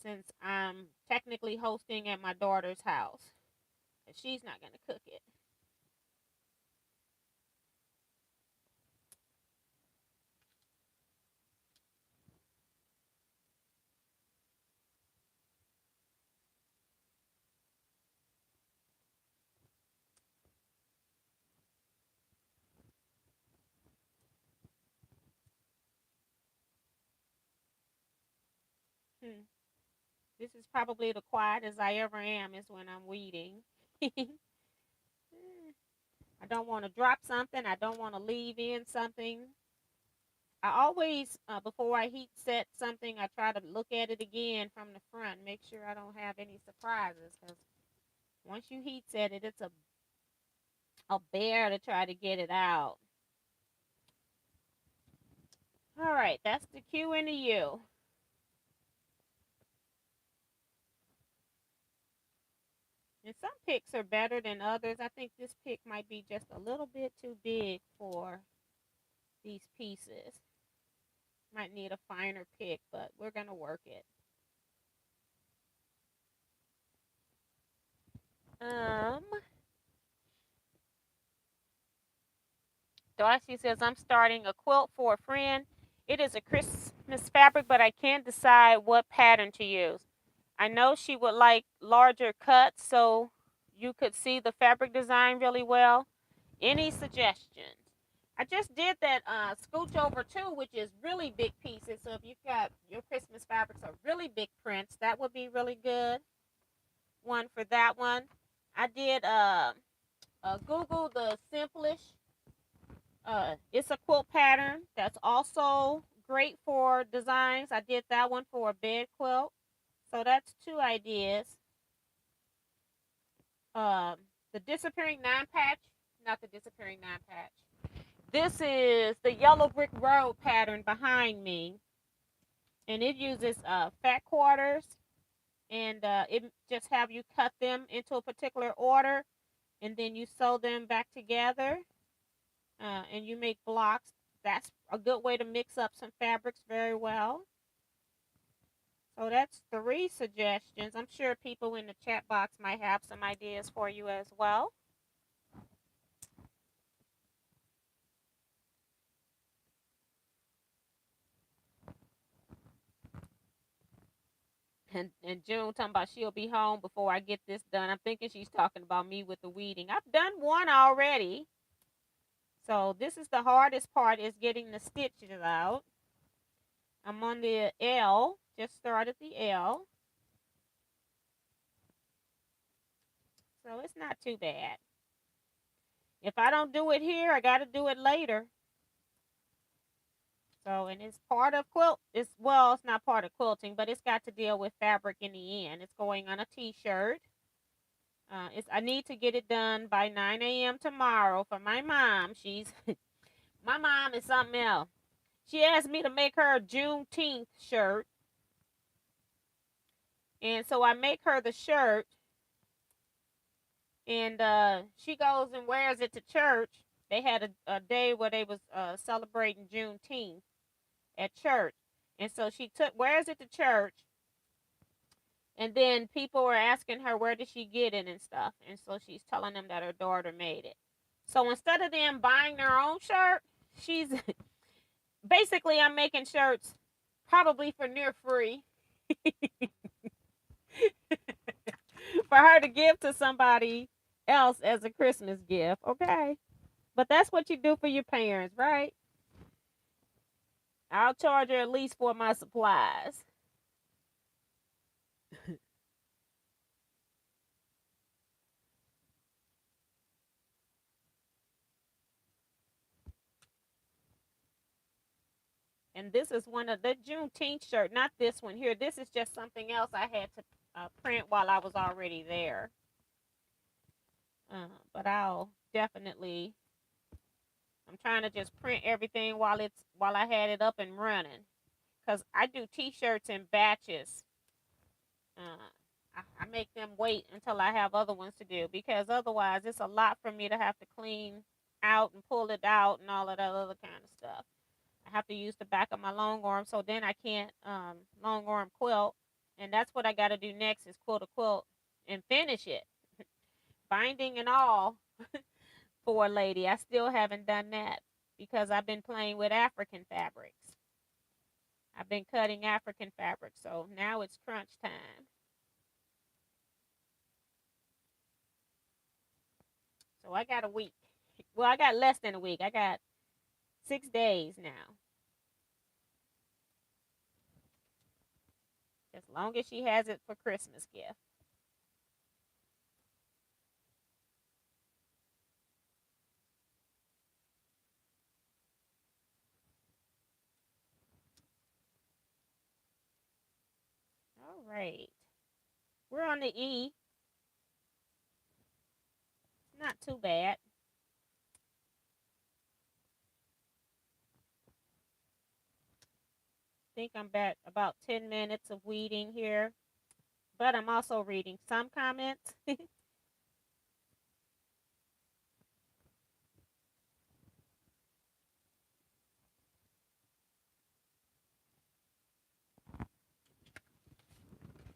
Since I'm technically hosting at my daughter's house. And she's not going to cook it. This is probably the quietest I ever am is when I'm weeding. I don't want to drop something. I don't want to leave in something. I always, before I heat set something, I try to look at it again from the front, make sure I don't have any surprises. Because once you heat set it, it's a bear to try to get it out. All right, that's the Q and the U. And some picks are better than others. I think this pick might be just a little bit too big for these pieces. Might need a finer pick, but we're going to work it. Darcy says, I'm starting a quilt for a friend. It is a Christmas fabric, but I can't decide what pattern to use. I know she would like larger cuts so you could see the fabric design really well. Any suggestions? I just did that scooch over too, which is really big pieces. So if you've got your Christmas fabrics are really big prints, that would be really good. One for that one. I did Google the Simplish. It's a quilt pattern that's also great for designs. I did that one for a bed quilt. So that's two ideas. Um, the disappearing nine patch, not the disappearing nine patch. This is the yellow brick road pattern behind me, and it uses fat quarters, and it just have you cut them into a particular order, and then you sew them back together, and you make blocks. That's a good way to mix up some fabrics very well. So that's three suggestions. I'm sure people in the chat box might have some ideas for you as well. And June talking about she'll be home before I get this done. I'm thinking she's talking about me with the weeding. I've done one already. So this is the hardest part, is getting the stitches out. I'm on the L, just started the L. So it's not too bad. If I don't do it here, I got to do it later. So, and it's part of quilt. It's not part of quilting, but it's got to deal with fabric in the end. It's going on a t-shirt. I need to get it done by 9 a.m. tomorrow for my mom. My mom is something else. She asked me to make her a Juneteenth shirt. And so I make her the shirt. And she goes and wears it to church. They had a day where they was celebrating Juneteenth at church. And so she wears it to church. And then people were asking her, where did she get it and stuff. And so she's telling them that her daughter made it. So instead of them buying their own shirt, she's basically, I'm making shirts probably for near free for her to give to somebody else as a Christmas gift. Okay. But that's what you do for your parents, right? I'll charge her at least for my supplies. And this is one of the Juneteenth shirt, not this one here. This is just something else I had to print while I was already there. But I'll definitely. I'm trying to just print everything while I had it up and running, because I do T-shirts in batches. I make them wait until I have other ones to do, because otherwise it's a lot for me to have to clean out and pull it out and all of that other kind of stuff. I have to use the back of my long arm, so then I can't long arm quilt. And that's what I got to do next, is quilt a quilt and finish it, binding and all, for a lady. I still haven't done that because I've been playing with African fabrics. I've been cutting African fabric, so now it's crunch time. So I got a week. Well, I got less than a week. I got 6 days now. As long as she has it for Christmas gift. All right. We're on the E. Not too bad. I think I'm back about 10 minutes of weeding here. But I'm also reading some comments.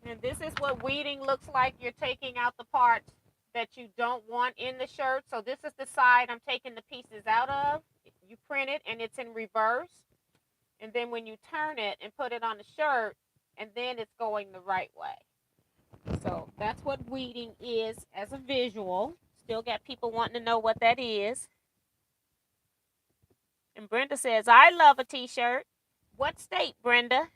And this is what weeding looks like. You're taking out the parts that you don't want in the shirt. So this is the side I'm taking the pieces out of. You print it and it's in reverse. And then when you turn it and put it on the shirt, and then it's going the right way. So that's what weeding is as a visual. Still got people wanting to know what that is. And Brenda says, I love a t-shirt. What state, Brenda?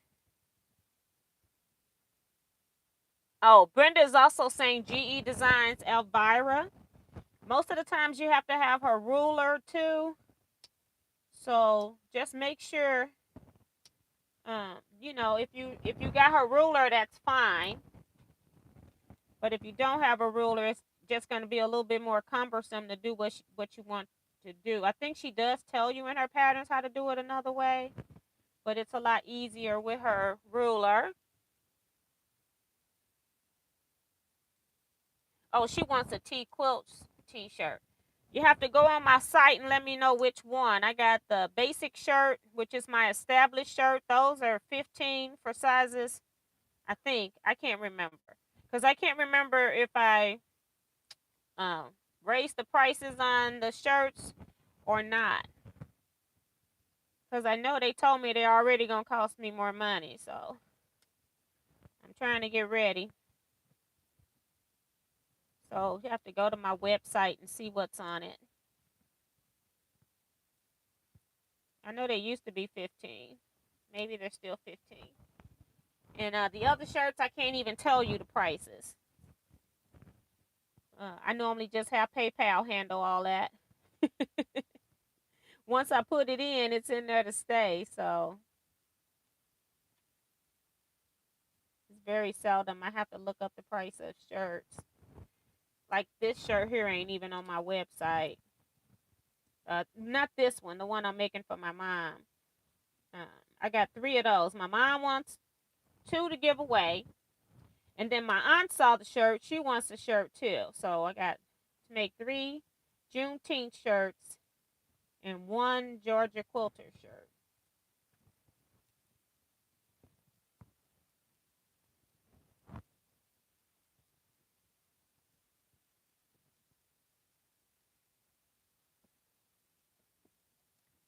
Oh, Brenda is also saying GE Designs Elvira. Most of the times you have to have her ruler too. So just make sure, you know, if you got her ruler, that's fine. But if you don't have a ruler, it's just going to be a little bit more cumbersome to do what you want to do. I think she does tell you in her patterns how to do it another way, but it's a lot easier with her ruler. Oh, she wants a Teaquilts t-shirt. You have to go on my site and let me know which one. I got the basic shirt, which is my established shirt. Those are 15 for sizes, I think. I can't remember. Because I can't remember if I raised the prices on the shirts or not. Because I know they told me they're already going to cost me more money. So I'm trying to get ready. So you have to go to my website and see what's on it. I know they used to be 15. Maybe they're still 15. And the other shirts, I can't even tell you the prices. I normally just have PayPal handle all that. Once I put it in, it's in there to stay. So it's very seldom I have to look up the price of shirts. Like this shirt here ain't even on my website. Not this one, the one I'm making for my mom. I got 3 of those. My mom wants 2 to give away. And then my aunt saw the shirt. She wants the shirt too. So I got to make 3 Juneteenth shirts and 1 Georgia quilter shirt.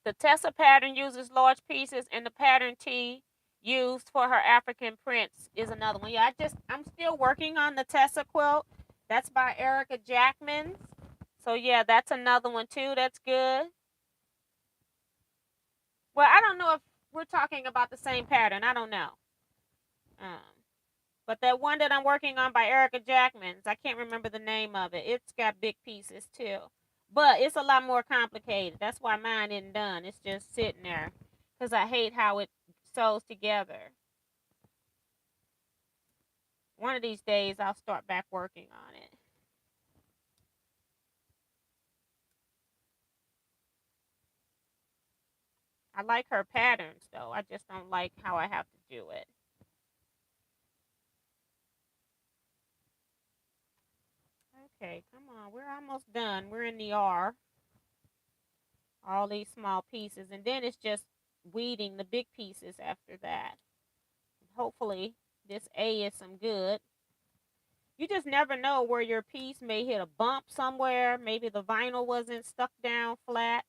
The Tessa pattern uses large pieces, and the pattern tee used for her African prints is another one. Yeah, I'm still working on the Tessa quilt. That's by Erica Jackman. So yeah, that's another one too. That's good. Well, I don't know if we're talking about the same pattern. I don't know. Um, but that one that I'm working on by Erica Jackman's, I can't remember the name of it. It's got big pieces too. But it's a lot more complicated. That's why mine isn't done. It's just sitting there. Because I hate how it sews together. One of these days, I'll start back working on it. I like her patterns, though. I just don't like how I have to do it. Okay, come on. We're almost done. We're in the R. All these small pieces. And then it's just weeding the big pieces after that. Hopefully, this A is some good. You just never know where your piece may hit a bump somewhere. Maybe the vinyl wasn't stuck down flat.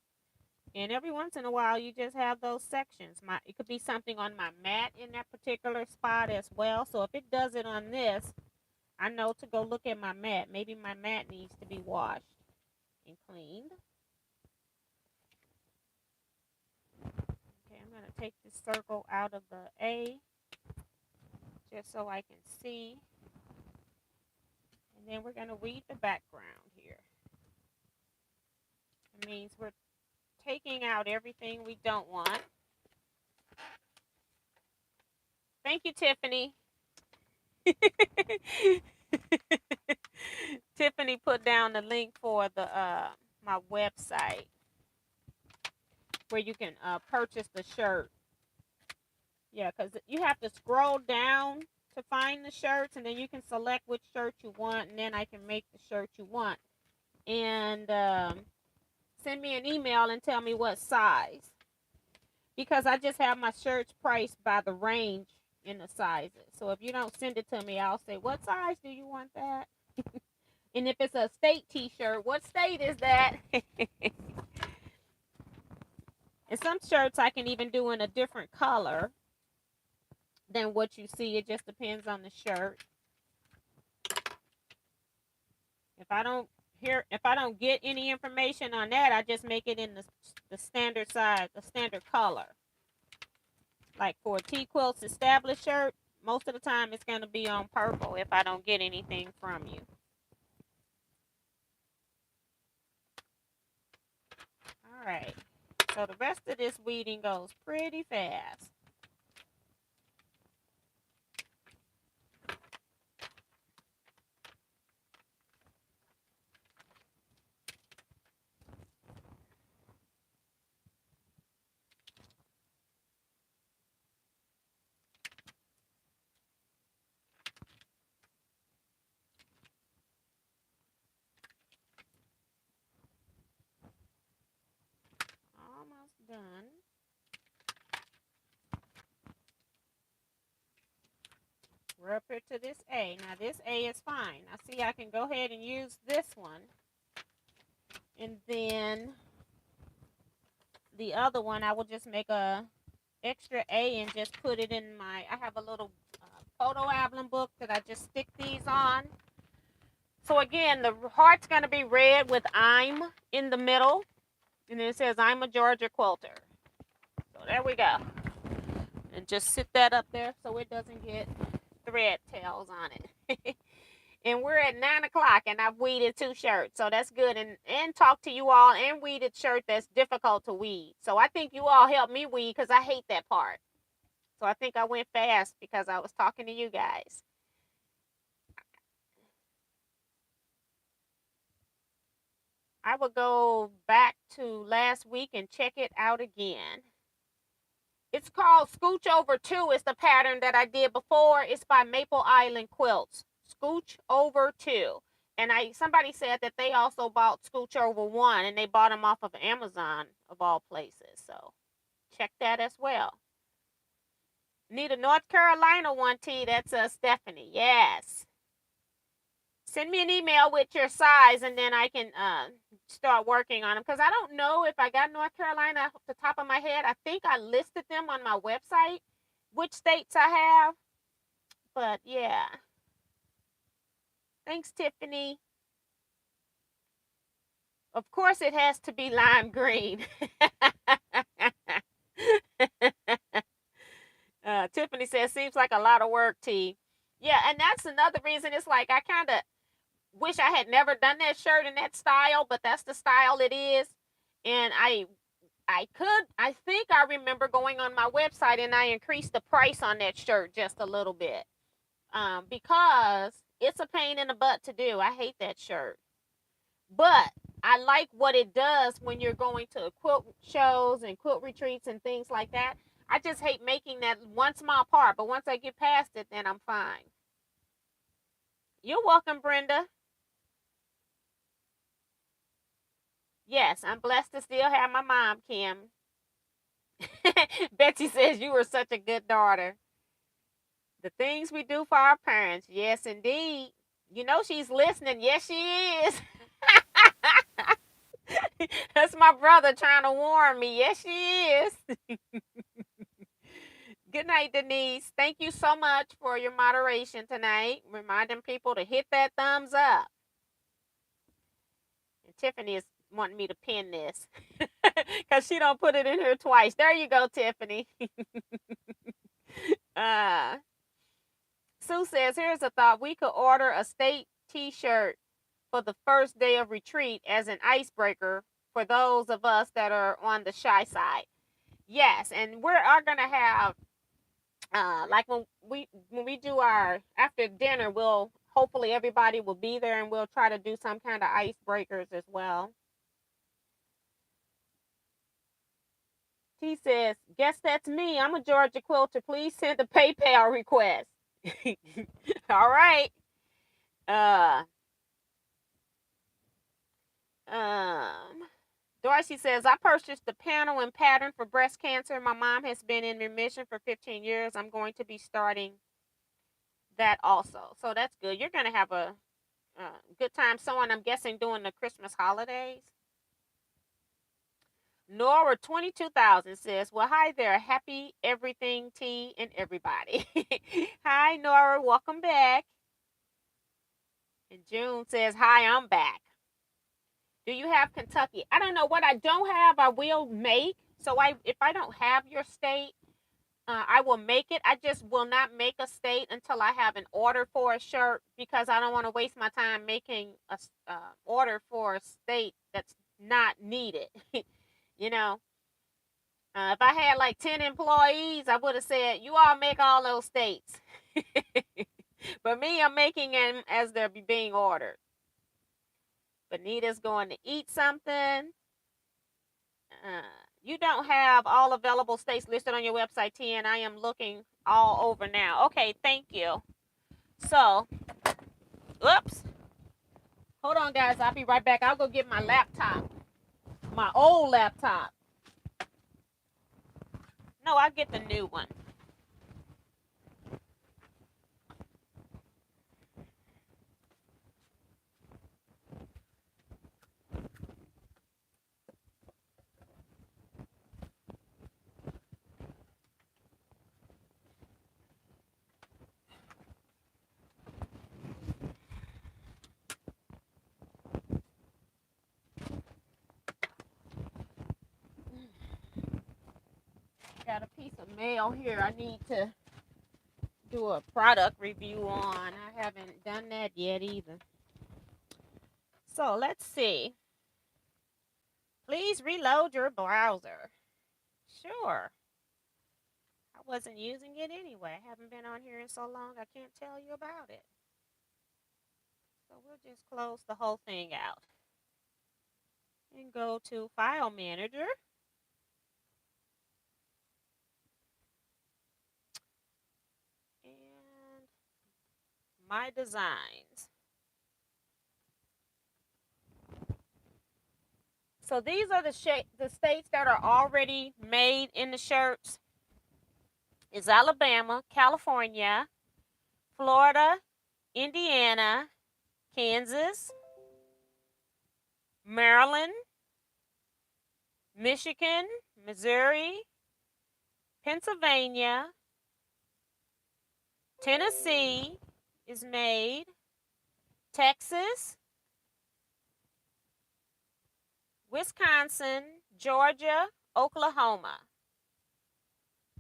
And every once in a while, you just have those sections. It could be something on my mat in that particular spot as well. So if it does it on this, I know to go look at my mat. Maybe my mat needs to be washed and cleaned. Okay, I'm going to take this circle out of the A just so I can see. And then we're going to weed the background here. It means we're taking out everything we don't want. Thank you, Tiffany. Tiffany put down the link for the my website where you can purchase the shirt. Yeah, because you have to scroll down to find the shirts, and then you can select which shirt you want, and then I can make the shirt you want. And send me an email and tell me what size. Because I just have my shirts priced by the range in the sizes. So if you don't send it to me, I'll say, what size do you want that? And if it's a state t-shirt, what state is that? And some shirts I can even do in a different color than what you see. It just depends on the shirt. If I don't here, if I don't get any information on that, I just make it in the standard size, the standard color. Like for a Teaquilts established shirt, most of the time it's going to be on purple if I don't get anything from you. All right. So the rest of this weeding goes pretty fast. Almost done. We're up here to this A. Now this A is fine. I see I can go ahead and use this one. And then the other one, I will just make a extra A and just put it in my, I have a little photo album book that I just stick these on. So again, the heart's going to be red with I'm in the middle. And then it says I'm a Georgia quilter. So there we go. And just sit that up there so it doesn't get thread tails on it. And we're at 9 o'clock and I've weeded 2 shirts. So that's good. And talk to you all and weeded shirt that's difficult to weed. So I think you all helped me weed because I hate that part. So I think I went fast because I was talking to you guys. I will go back to last week and check it out again. It's called Scooch Over 2. It's the pattern that I did before. It's by Maple Island Quilts. Scooch Over 2. And somebody said that they also bought Scooch Over 1 and they bought them off of Amazon of all places. So check that as well. Need a North Carolina one, T. That's Stephanie. Yes. Send me an email with your size and then I can start working on them. Because I don't know if I got North Carolina off the top of my head. I think I listed them on my website, which states I have. But yeah. Thanks, Tiffany. Of course it has to be lime green. Tiffany says, seems like a lot of work, T. Yeah, and that's another reason. It's like I kind of wish I had never done that shirt in that style, but that's the style it is. And I think I remember going on my website and I increased the price on that shirt just a little bit. Because it's a pain in the butt to do. I hate that shirt. But I like what it does when you're going to quilt shows and quilt retreats and things like that. I just hate making that one small part, but once I get past it, then I'm fine. You're welcome, Brenda. Yes, I'm blessed to still have my mom, Kim. Betsy says you were such a good daughter. The things we do for our parents. Yes, indeed. You know she's listening. Yes, she is. That's my brother trying to warn me. Yes, she is. Good night, Denise. Thank you so much for your moderation tonight. Reminding people to hit that thumbs up. And Tiffany is wanting me to pin this because she don't put it in here twice. There you go, Tiffany. Sue says, here's a thought. We could order a state t-shirt for the first day of retreat as an icebreaker for those of us that are on the shy side. Yes, and we are going to have, like when we do our, after dinner, we'll, hopefully everybody will be there and we'll try to do some kind of icebreakers as well. He says, guess that's me. I'm a Georgia quilter. Please send a PayPal request. All right. Dorsey says, I purchased the panel and pattern for breast cancer. My mom has been in remission for 15 years. I'm going to be starting that also. So that's good. You're going to have a good time sewing, I'm guessing, during the Christmas holidays. Nora 22,000 says, well, hi there. Happy everything tea and everybody. Hi, Nora. Welcome back. And June says, hi, I'm back. Do you have Kentucky? I don't know. What I don't have, I will make. So if I don't have your state, I will make it. I just will not make a state until I have an order for a shirt because I don't want to waste my time making a order for a state that's not needed. you know, if I had like 10 employees, I would have said, you all make all those states. But me, I'm making them as they're being ordered. Benita's going to eat something. You don't have all available states listed on your website, TN. I am looking all over now. Okay, thank you. So, oops. Hold on, guys. I'll be right back. I'll go get my laptop. My old laptop. No, I'll get the new one. Got a piece of mail here I need to do a product review on. I haven't done that yet either. So let's see. Please reload your browser. Sure. I wasn't using it anyway. I haven't been on here in so long I can't tell you about it. So we'll just close the whole thing out. And go to File Manager. And My Designs. So these are the states that are already made in the shirts. It's Alabama, California, Florida, Indiana, Kansas, Maryland, Michigan, Missouri, Pennsylvania, Tennessee is made, Texas, Wisconsin, Georgia, Oklahoma.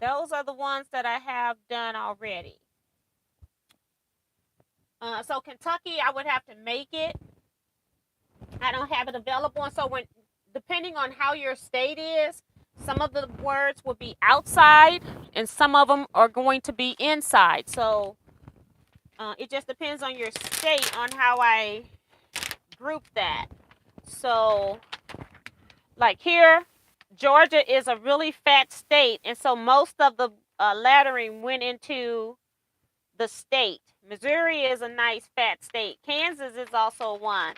Those are the ones that I have done already. So Kentucky, I would have to make it. I don't have it available. And so depending on how your state is, some of the words will be outside and some of them are going to be inside. So it just depends on your state on how I group that. So like here, Georgia is a really fat state. And so most of the lettering went into the state. Missouri is a nice fat state. Kansas is also one.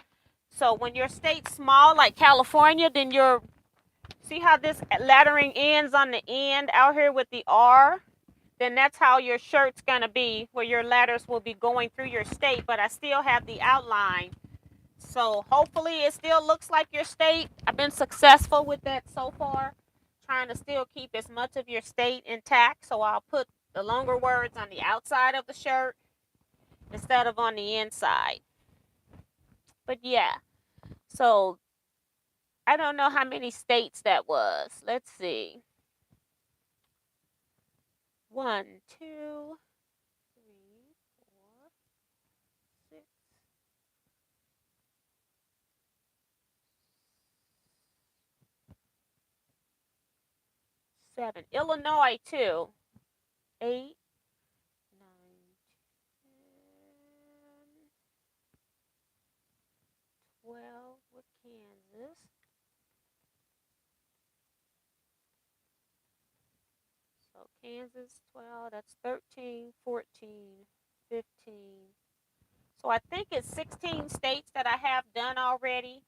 So when your state's small like California, then see how this lettering ends on the end out here with the R? Then that's how your shirt's gonna be, where your letters will be going through your state, but I still have the outline. So hopefully it still looks like your state. I've been successful with that so far, trying to still keep as much of your state intact. So I'll put the longer words on the outside of the shirt instead of on the inside. But yeah, so I don't know how many states that was. Let's see. 1, 2, 3, 4, 6, 7. Illinois, 2. 8, 9, 10, 12 with Kansas. So Kansas 12, that's 13, 14, 15. So I think it's 16 states that I have done already.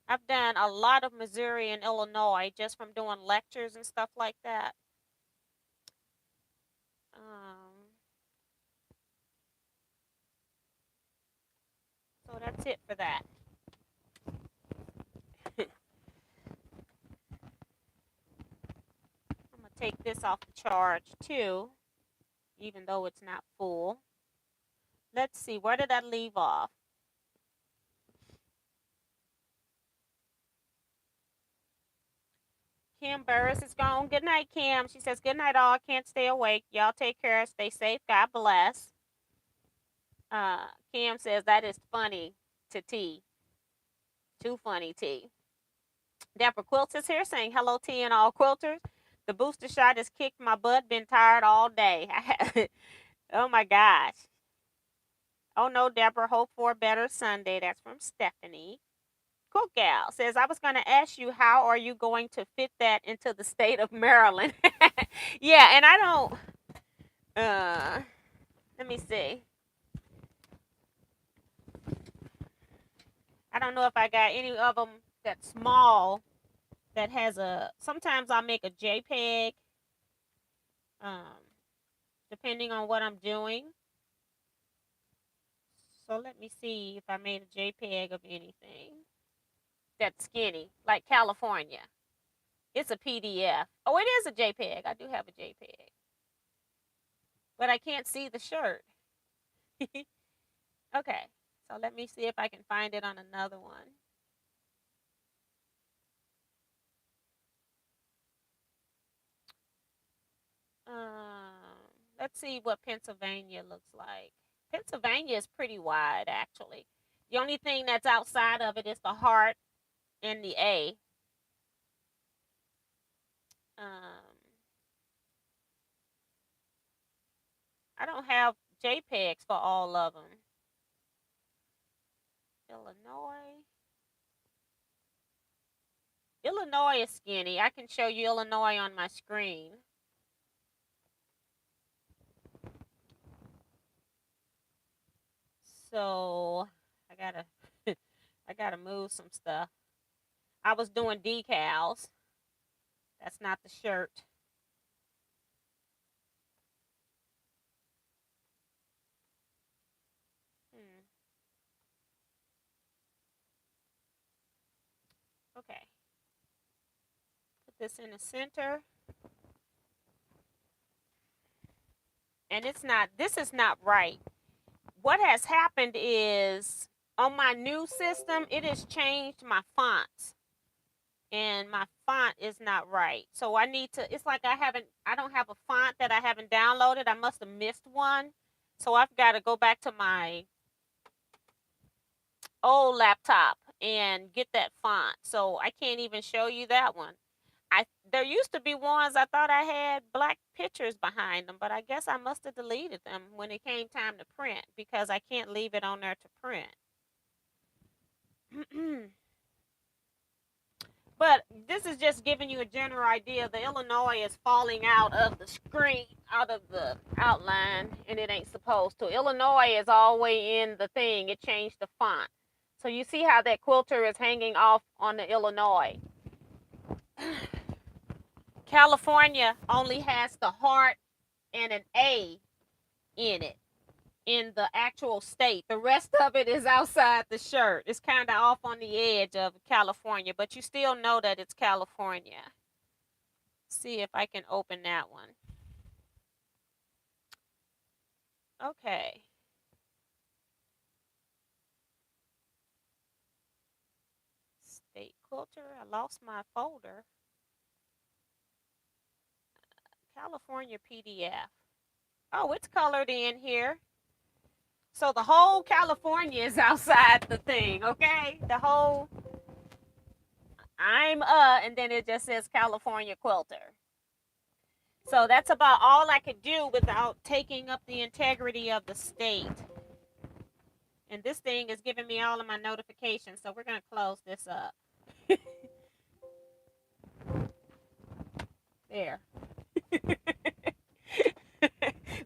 I've done a lot of Missouri and Illinois just from doing lectures and stuff like that. So that's it for that. I'm going to take this off the charge too, even though it's not full. Let's see, where did I leave off? Kim Burris is gone. Good night, Kim. She says, good night, all. Can't stay awake. Y'all take care. Stay safe. God bless. Kim says, that is funny to T. Too funny, T. Deborah Quilts is here saying, hello, T and all quilters. The booster shot has kicked my butt. Been tired all day. Oh, my gosh. Oh, no, Deborah. Hope for a better Sunday. That's from Stephanie. Cook Gal says, I was going to ask you, how are you going to fit that into the state of Maryland? Yeah, and I don't, let me see. I don't know if I got any of them that's small that has sometimes I'll make a JPEG, depending on what I'm doing. So let me see if I made a JPEG of anything that's skinny, like California. It's a PDF. Oh, it is a JPEG. I do have a JPEG. But I can't see the shirt. Okay, so let me see if I can find it on another one. Let's see what Pennsylvania looks like. Pennsylvania is pretty wide, actually. The only thing that's outside of it is the heart and the A. I don't have JPEGs for all of them. Illinois. Illinois is skinny. I can show you Illinois on my screen. So I gotta move some stuff. I was doing decals. That's not the shirt. Okay. Put this in the center. And this is not right. What has happened is on my new system, it has changed my fonts. And my font is not right. So I need to, it's like I don't have a font that I haven't downloaded. I must have missed one. So I've got to go back to my old laptop and get that font. So I can't even show you that one. There used to be ones I thought I had black pictures behind them, but I guess I must have deleted them when it came time to print because I can't leave it on there to print. But this is just giving you a general idea. The Illinois is falling out of the screen, out of the outline, and it ain't supposed to. Illinois is all the way in the thing. It changed the font. So you see how that quilter is hanging off on the Illinois. California only has the heart and an A in it, in the actual state. The rest of it is outside the shirt. It's kind of off on the edge of California, but you still know that it's California. See if I can open that one. Okay. State quilter. I lost my folder. California PDF. Oh, it's colored in here. So the whole California is outside the thing, okay? The whole, and then it just says California quilter. So that's about all I could do without taking up the integrity of the state. And this thing is giving me all of my notifications, so we're going to close this up. There.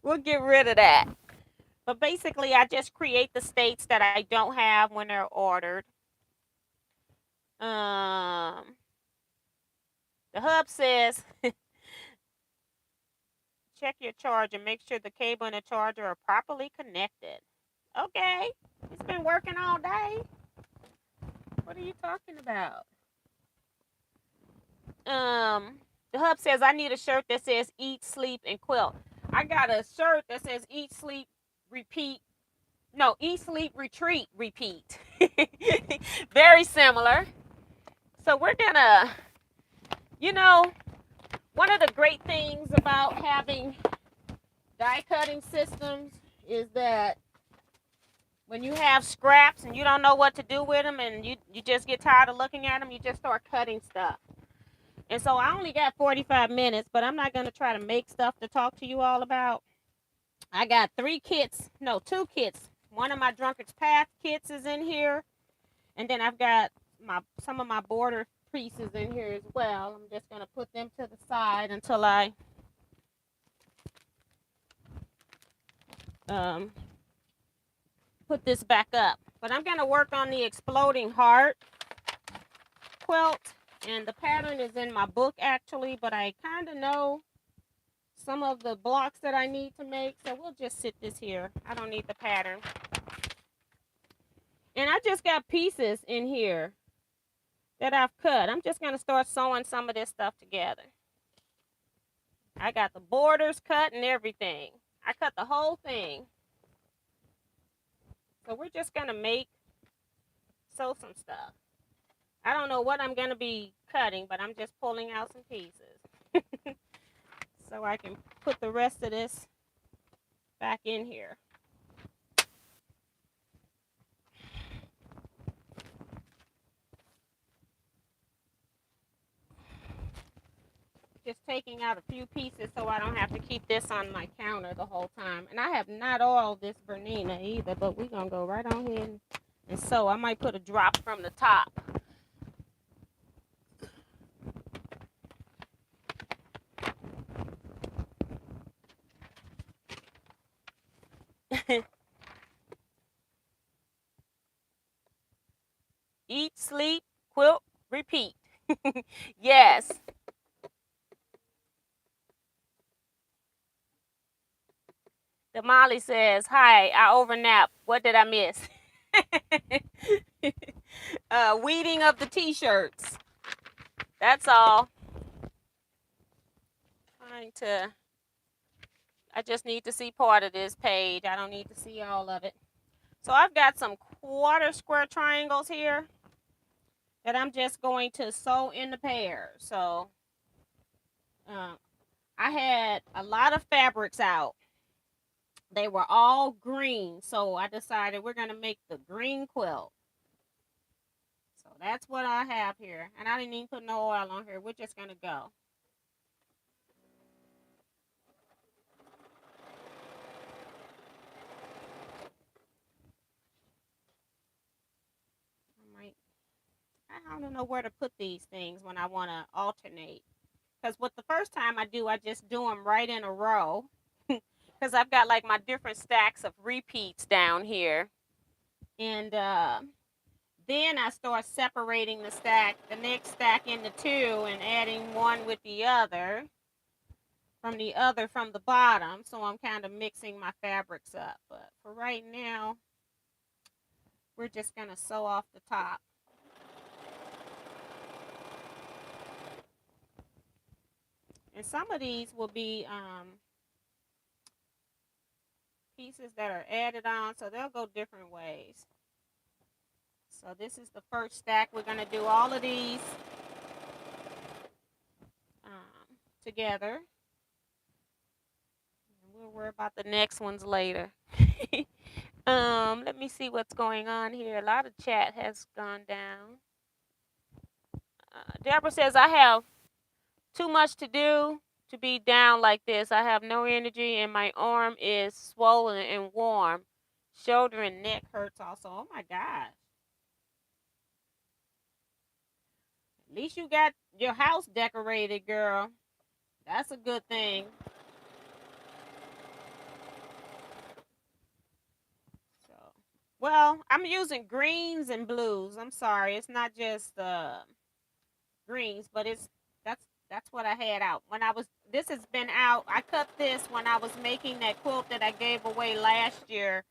We'll get rid of that. But basically, I just create the states that I don't have when they're ordered. The hub says, check your charger. Make sure the cable and the charger are properly connected. Okay. It's been working all day. What are you talking about? The hub says, I need a shirt that says eat, sleep, and quilt. I got a shirt that says eat, sleep, repeat. No, eat, sleep, retreat, repeat. Very similar. So we're gonna, You know, one of the great things about having die cutting systems is that when you have scraps and you don't know what to do with them and you just get tired of looking at them, you just start cutting stuff. And so I only got 45 minutes, but I'm not going to try to make stuff to talk to you all about. I got 2 kits. One of my Drunkard's Path kits is in here. And then I've got some of my border pieces in here as well. I'm just going to put them to the side until I put this back up. But I'm going to work on the Exploding Heart quilt. And the pattern is in my book actually, but I kind of know some of the blocks that I need to make. So we'll just sit this here. I don't need the pattern. And I just got pieces in here that I've cut. I'm just going to start sewing some of this stuff together. I got the borders cut and everything. I cut the whole thing. So we're just going to sew some stuff. I don't know what I'm going to be cutting, but I'm just pulling out some pieces. So I can put the rest of this back in here. Just taking out a few pieces so I don't have to keep this on my counter the whole time. And I have not oiled this Bernina either, but we're going to go right on here and sew. I might put a drop from the top. Eat, sleep, quilt, repeat. Yes. The Molly says, hi, I overnap. What did I miss? Weeding of the t-shirts. That's all. I just need to see part of this page. I don't need to see all of it. So I've got some quarter square triangles here that I'm just going to sew in the pair. So I had a lot of fabrics out. They were all green, so I decided we're going to make the green quilt. So that's what I have here. And I didn't even put no oil on here. We're just going to go. I don't know where to put these things when I want to alternate. Because the first time I just do them right in a row. Because I've got like my different stacks of repeats down here. And then I start separating the next stack into 2 and adding one with the other from the bottom. So I'm kind of mixing my fabrics up. But for right now, we're just going to sew off the top. And some of these will be pieces that are added on, so they'll go different ways. So this is the first stack. We're going to do all of these together. And we'll worry about the next ones later. Let me see what's going on here. A lot of chat has gone down. Deborah says, I have too much to do to be down like this. I have no energy and my arm is swollen and warm. Shoulder and neck hurts also. Oh my gosh. At least you got your house decorated, girl. That's a good thing. So, well, I'm using greens and blues. I'm sorry. It's not just greens, but that's what I had out. This has been out. I cut this when I was making that quilt that I gave away last year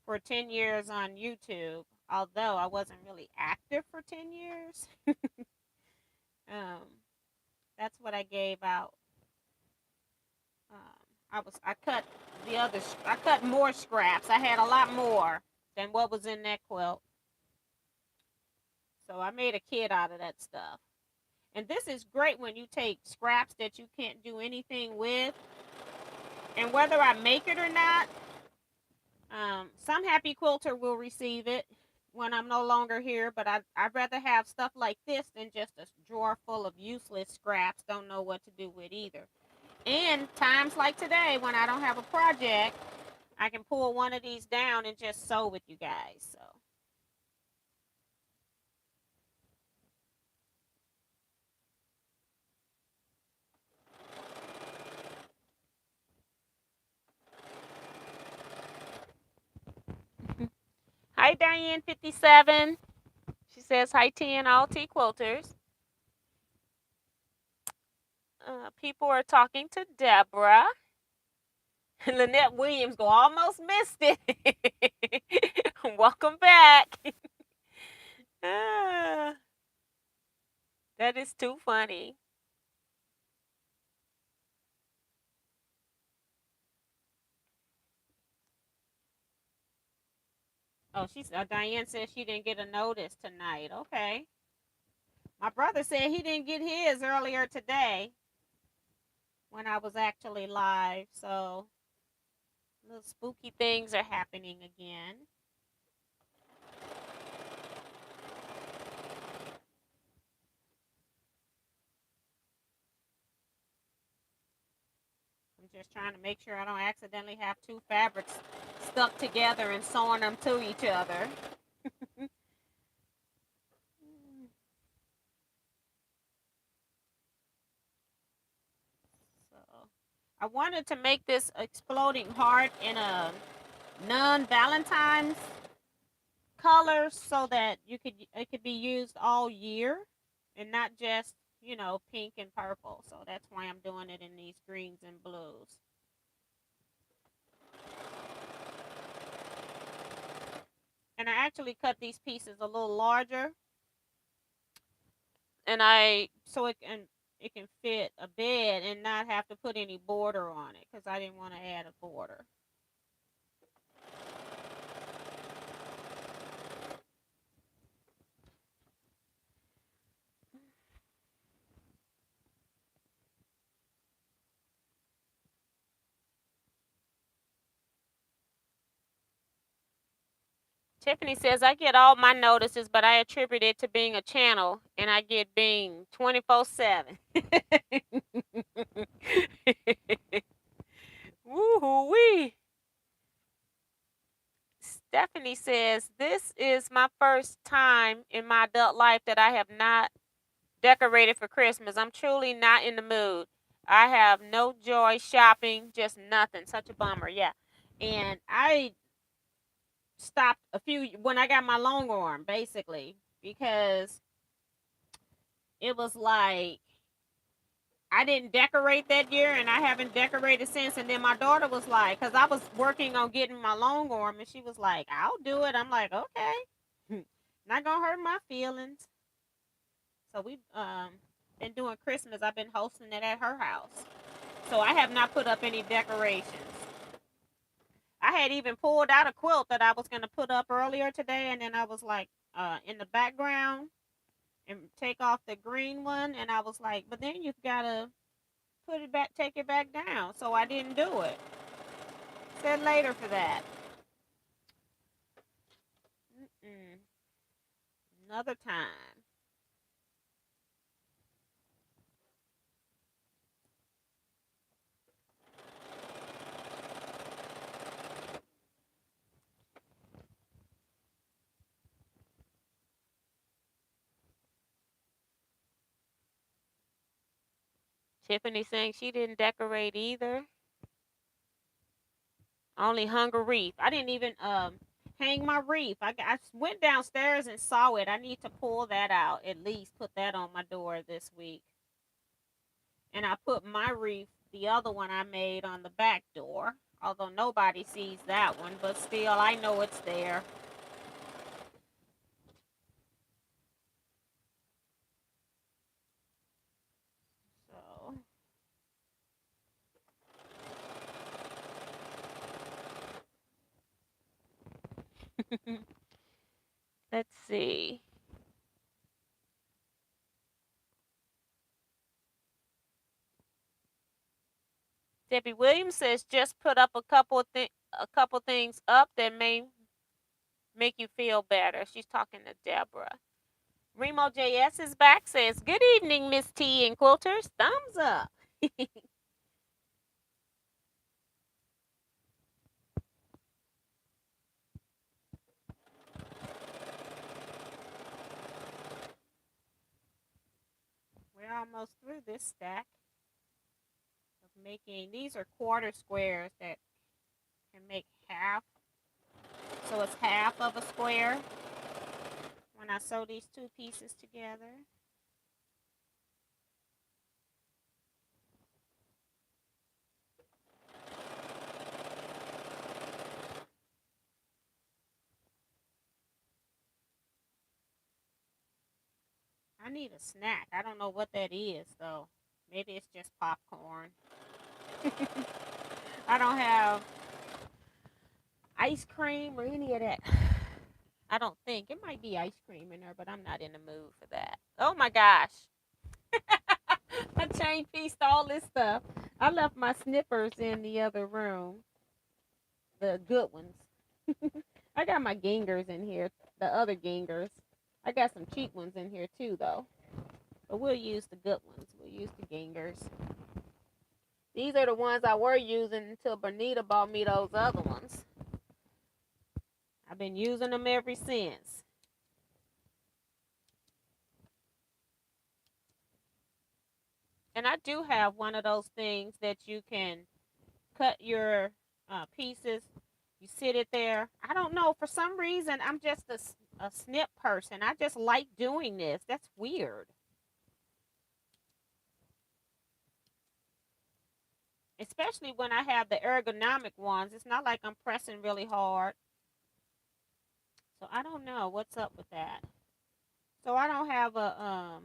for 10 years on YouTube. Although I wasn't really active for 10 years. That's what I gave out. I cut more scraps. I had a lot more than what was in that quilt. So I made a kit out of that stuff. And this is great when you take scraps that you can't do anything with. And whether I make it or not, some happy quilter will receive it when I'm no longer here, but I'd rather have stuff like this than just a drawer full of useless scraps, don't know what to do with either. And times like today when I don't have a project, I can pull one of these down and just sew with you guys. So hi Diane 57. She says hi T and all T quilters. People are talking to Deborah. Lynette Williams go almost missed it. Welcome back. Ah, that is too funny. Oh, Diane says she didn't get a notice tonight. Okay. My brother said he didn't get his earlier today when I was actually live. So little spooky things are happening again. I'm just trying to make sure I don't accidentally have two fabrics stuck together and sewing them to each other. So I wanted to make this exploding heart in a non-Valentine's color so that it could be used all year and not just, pink and purple. So that's why I'm doing it in these greens and blues. And I actually cut these pieces a little larger, and so it can fit a bed and not have to put any border on it because I didn't want to add a border. Tiffany says, I get all my notices, but I attribute it to being a channel, and I get being 24/7. Woo-hoo-wee. Stephanie says, this is my first time in my adult life that I have not decorated for Christmas. I'm truly not in the mood. I have no joy shopping, just nothing. Such a bummer. Yeah. And I stopped when I got my long arm, basically, because it was like I didn't decorate that year and I haven't decorated since. And then my daughter was like, because I was working on getting my long arm, and she was like, I'll do it. I'm like, okay. Not gonna hurt my feelings. So we've been doing Christmas. I've been hosting it at her house. So I have not put up any decorations. I had even pulled out a quilt that I was gonna put up earlier today, and then I was like, in the background and take off the green one, and I was like, but then you've gotta put it back, take it back down. So I didn't do it. Said later for that. Mm-mm. Another time. Tiffany saying she didn't decorate either. Only hung a wreath. I didn't even hang my wreath. I went downstairs and saw it. I need to pull that out. At least put that on my door this week. And I put my wreath, the other one I made, on the back door. Although nobody sees that one, but still I know it's there. So let's see. Debbie Williams says just put up a couple things up that may make you feel better. She's talking to Deborah. Remo JS is back. Says good evening, Miss T and Quilters. Thumbs up. We're almost through this stack of making. These are quarter squares that can make half. So it's half of a square when I sew these two pieces together. I need a snack. I don't know what that is though. Maybe it's just popcorn. I don't have ice cream or any of that. I don't think. It might be ice cream in there, but I'm not in the mood for that. Oh my gosh. I chain pieced all this stuff. I left my snippers in the other room. The good ones. I got my gingers in here. The other gingers. I got some cheap ones in here too though. But we'll use the good ones. We'll use the gingers. These are the ones I were using until Bernita bought me those other ones. I've been using them ever since. And I do have one of those things that you can cut your pieces. You sit it there. I don't know. For some reason, I'm just a snip person. I just like doing this. That's weird. Especially when I have the ergonomic ones. It's not like I'm pressing really hard. So I don't know what's up with that. So I don't have a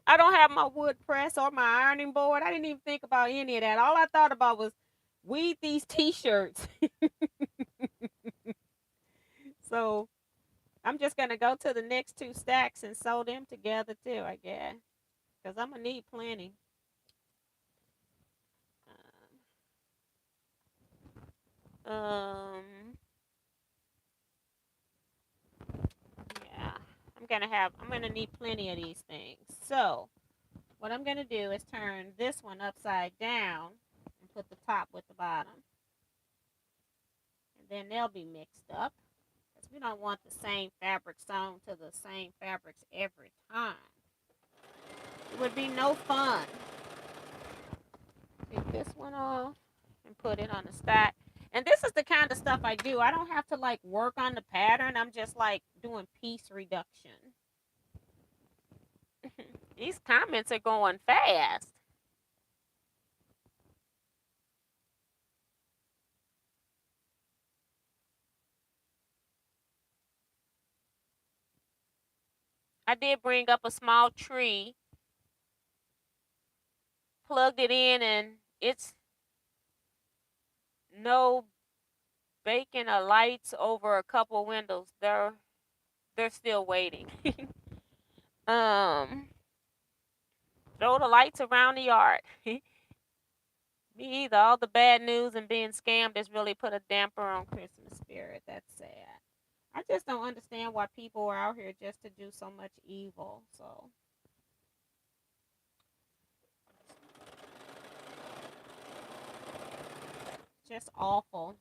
I don't have my wood press or my ironing board. I didn't even think about any of that. All I thought about was weed these t-shirts. So I'm just gonna go to the next two stacks and sew them together too, I guess. Because I'm gonna need plenty. Um yeah. I'm gonna need plenty of these things. So what I'm gonna do is turn this one upside down and put the top with the bottom. And then they'll be mixed up. Because we don't want the same fabric sewn to the same fabrics every time. It would be no fun. Take this one off and put it on the stack. And this is the kind of stuff I do. I don't have to like work on the pattern. I'm just like doing piece reduction. These comments are going fast. I did bring up a small tree, plugged it in, and it's no baking or lights over a couple windows. They're still waiting. um Throw the lights around the yard. Me either. All the bad news and being scammed has really put a damper on Christmas spirit. That's sad. I just don't understand why people are out here just to do so much evil. So just awful.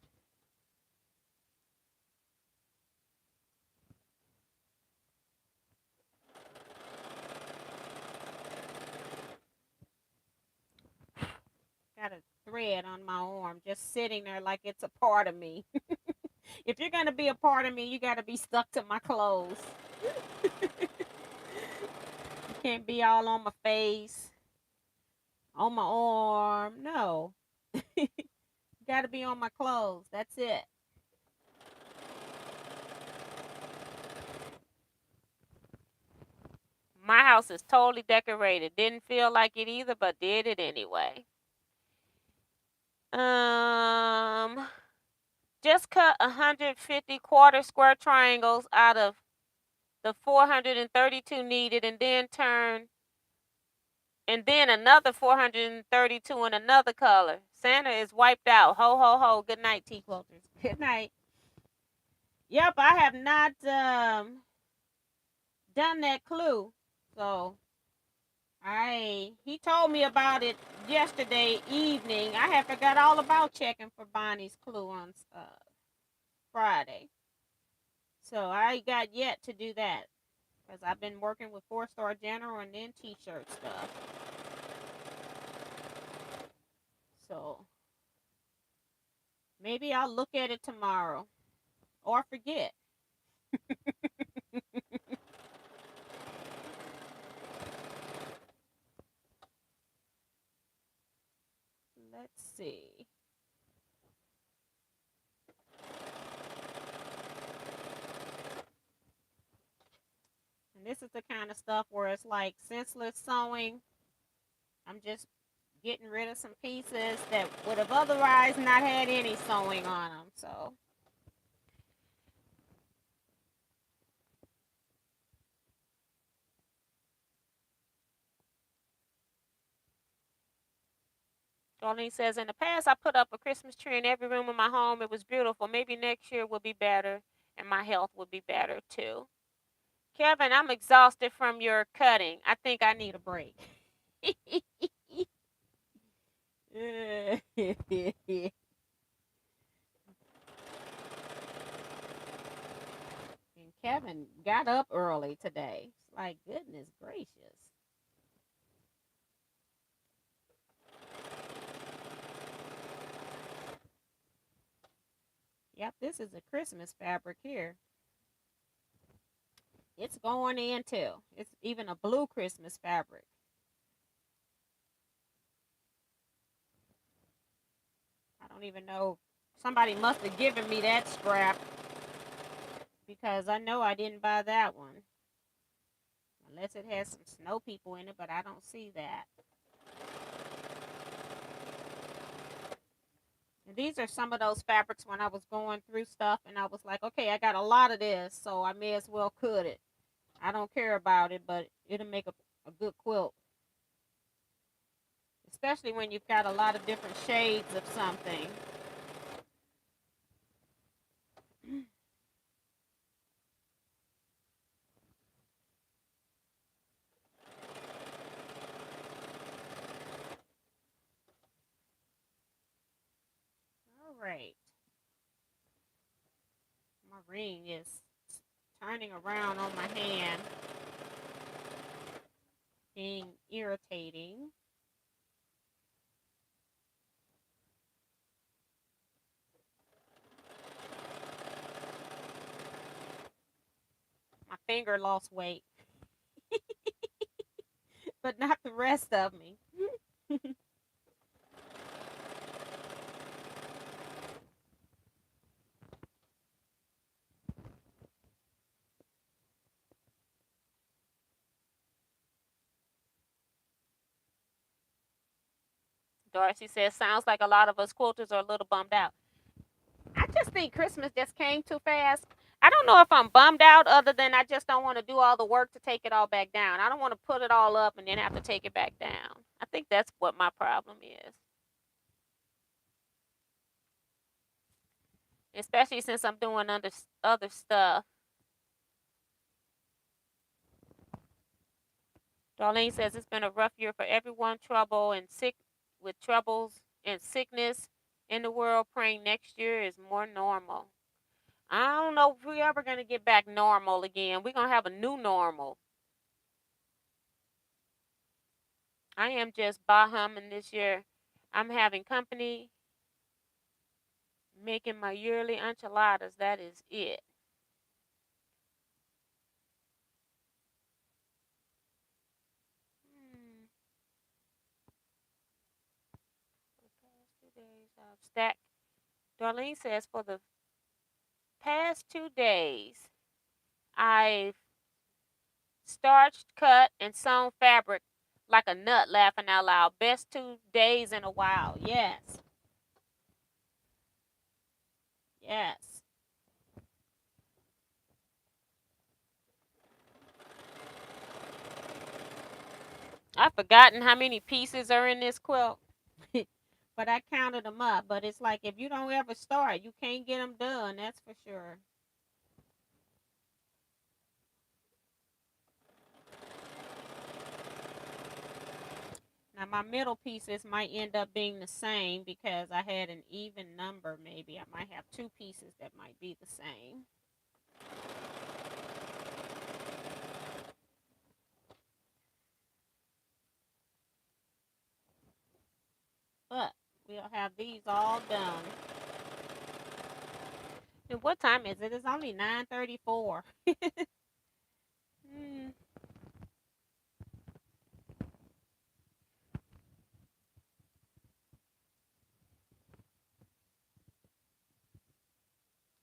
Got a thread on my arm just sitting there like it's a part of me. If you're gonna be a part of me, you gotta be stuck to my clothes. You can't be all on my face, on my arm. No. You gotta be on my clothes. That's it. My house is totally decorated. Didn't feel like it either, but did it anyway. Um, just cut 150 quarter square triangles out of the 432 needed, and then turn And then another 432 in another color. Santa is wiped out. Ho, ho, ho. Good night, Teaquilters. Good night. Yep, I have not done that clue. So he told me about it yesterday evening. I had forgot all about checking for Bonnie's clue on Friday. So I got yet to do that because I've been working with 4-Star General and then t-shirt stuff. So maybe I'll look at it tomorrow or forget. Let's see. And this is the kind of stuff where it's like senseless sewing. I'm just getting rid of some pieces that would have otherwise not had any sewing on them. So Darlene says, in the past, I put up a Christmas tree in every room of my home. It was beautiful. Maybe next year will be better and my health will be better too. Kevin, I'm exhausted from your cutting. I think I need a break. And Kevin got up early today. It's like, goodness gracious. Yep, this is a Christmas fabric here. It's going in too. It's even a blue Christmas fabric. I don't even know. Somebody must have given me that scrap because I know I didn't buy that one. Unless it has some snow people in it, but I don't see that. And these are some of those fabrics when I was going through stuff and I was like, okay, I got a lot of this, so I may as well cut it. I don't care about it, but it'll make a good quilt. Especially when you've got a lot of different shades of something. All right. My ring is turning around on my hand, being irritating. My finger lost weight, but not the rest of me. Darcy says, sounds like a lot of us quilters are a little bummed out. I just think Christmas just came too fast. I don't know if I'm bummed out other than I just don't want to do all the work to take it all back down. I don't want to put it all up and then have to take it back down. I think that's what my problem is. Especially since I'm doing other stuff. Darlene says it's been a rough year for everyone. Troubles and sickness in the world. Praying next year is more normal. I don't know if we're ever gonna get back normal again. We're gonna have a new normal. I am just bahumming this year. I'm having company, making my yearly enchiladas. That is it. For the past 2 days, I've stacked. Darlene says for the past 2 days, I've starched, cut, and sewn fabric like a nut, laughing out loud. Best 2 days in a while. Yes. Yes. I've forgotten how many pieces are in this quilt. But I counted them up. But it's like if you don't ever start, you can't get them done. That's for sure. Now my middle pieces might end up being the same because I had an even number maybe. I might have two pieces that might be the same. But we'll have these all done. And what time is it? It's only 9:34. mm.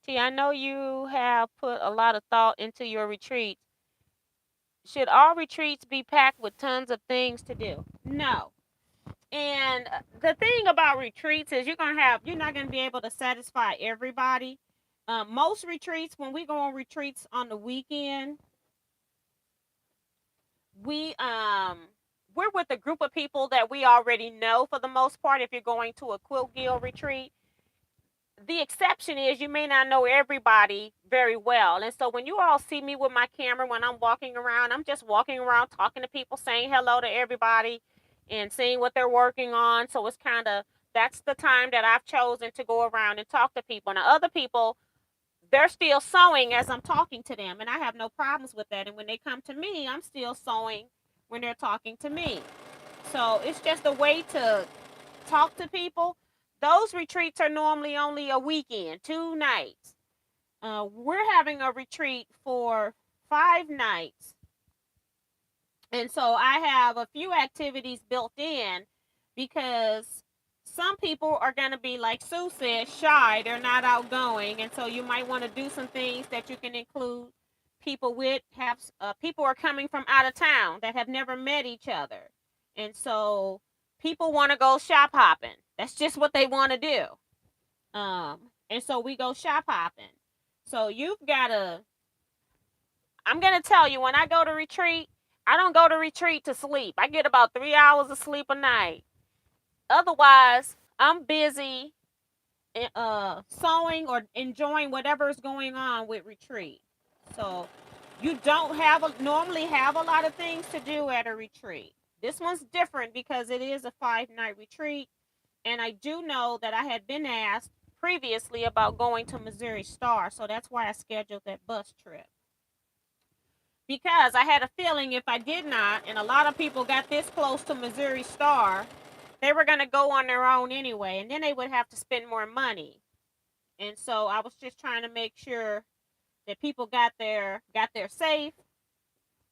T, I know you have put a lot of thought into your retreats. Should all retreats be packed with tons of things to do? No. And the thing about retreats is you're not gonna be able to satisfy everybody. Most retreats, when we go on retreats on the weekend, we we're with a group of people that we already know for the most part. If you're going to a Quilt Guild retreat, the exception is you may not know everybody very well. And so when you all see me with my camera, when I'm walking around, I'm just walking around talking to people, saying hello to everybody and seeing what they're working on. So it's kind of, that's the time that I've chosen to go around and talk to people. Now, other people, they're still sewing as I'm talking to them, and I have no problems with that. And when they come to me, I'm still sewing when they're talking to me. So it's just a way to talk to people. Those retreats are normally only a weekend, 2 nights. We're having a retreat for 5 nights. And so I have a few activities built in because some people are going to be, like Sue said, shy. They're not outgoing. And so you might want to do some things that you can include people with. Have people are coming from out of town that have never met each other. And so people want to go shop hopping. That's just what they want to do. And so we go shop hopping. So you've got to, I'm going to tell you, when I go to retreat, I don't go to retreat to sleep. I get about 3 hours of sleep a night. Otherwise, I'm busy sewing or enjoying whatever is going on with retreat. So you don't normally have a lot of things to do at a retreat. This one's different because it is a 5-night retreat. And I do know that I had been asked previously about going to Missouri Star. So that's why I scheduled that bus trip. Because I had a feeling if I did not, and a lot of people got this close to Missouri Star, they were going to go on their own anyway, and then they would have to spend more money. And so I was just trying to make sure that people got there safe,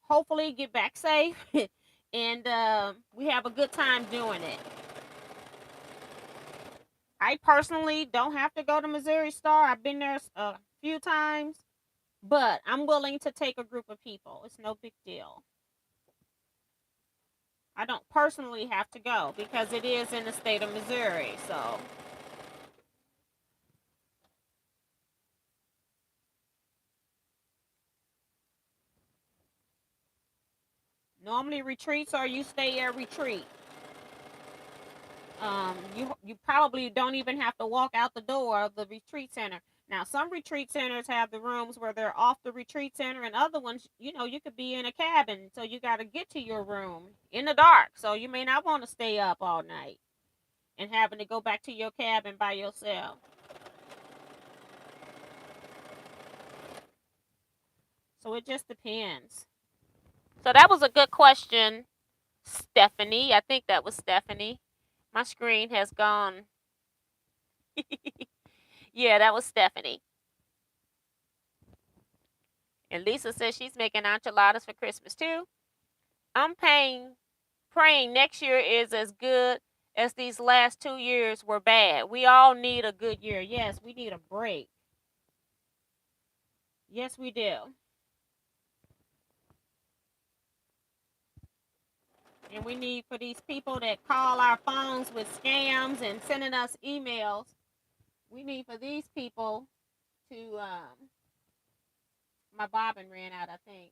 hopefully get back safe, and we have a good time doing it. I personally don't have to go to Missouri Star. I've been there a few times, but I'm willing to take a group of people. It's no big deal. I don't personally have to go because it is in the state of Missouri. So normally retreats are you stay at retreat. You probably don't even have to walk out the door of the retreat center. Now, some retreat centers have the rooms where they're off the retreat center, and other ones, you could be in a cabin, so you got to get to your room in the dark. So you may not want to stay up all night and having to go back to your cabin by yourself. So it just depends. So that was a good question, Stephanie. I think that was Stephanie. My screen has gone. Yeah, that was Stephanie. And Lisa says she's making enchiladas for Christmas too. I'm praying next year is as good as these last 2 years were bad. We all need a good year. Yes, we need a break. Yes, we do. And we need for these people that call our phones with scams and sending us emails. We need for these people to my bobbin ran out, I think.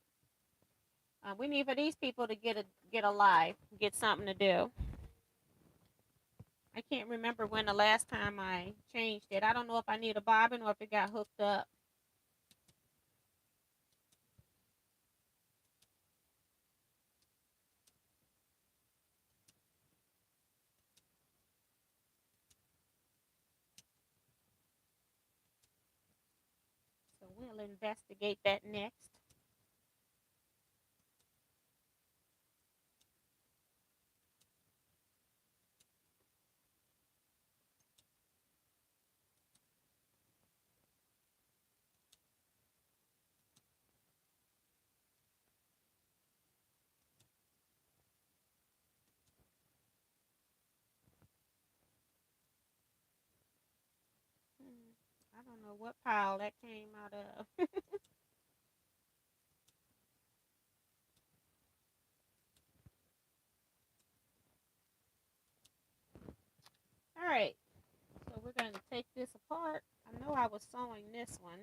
We need for these people to get a life, get something to do. I can't remember when the last time I changed it. I don't know if I need a bobbin or if it got hooked up. So we'll investigate that next. I don't know what pile that came out of. All right, so we're going to take this apart. I know I was sewing this one.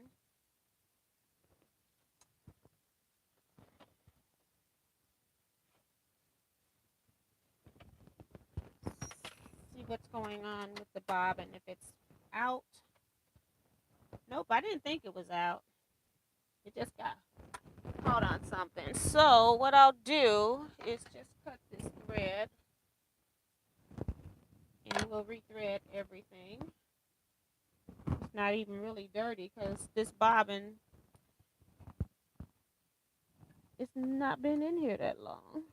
See what's going on with the bobbin, if it's out. Nope, I didn't think it was out. It just got caught on something. So what I'll do is just cut this thread and we'll rethread everything. It's not even really dirty because this bobbin, it's not been in here that long.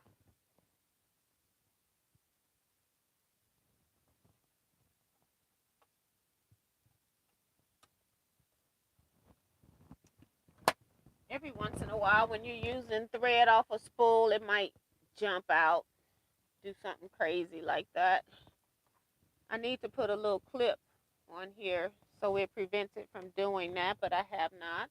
Every once in a while when you're using thread off a spool, it might jump out, do something crazy like that. I need to put a little clip on here so it prevents it from doing that, but I have not.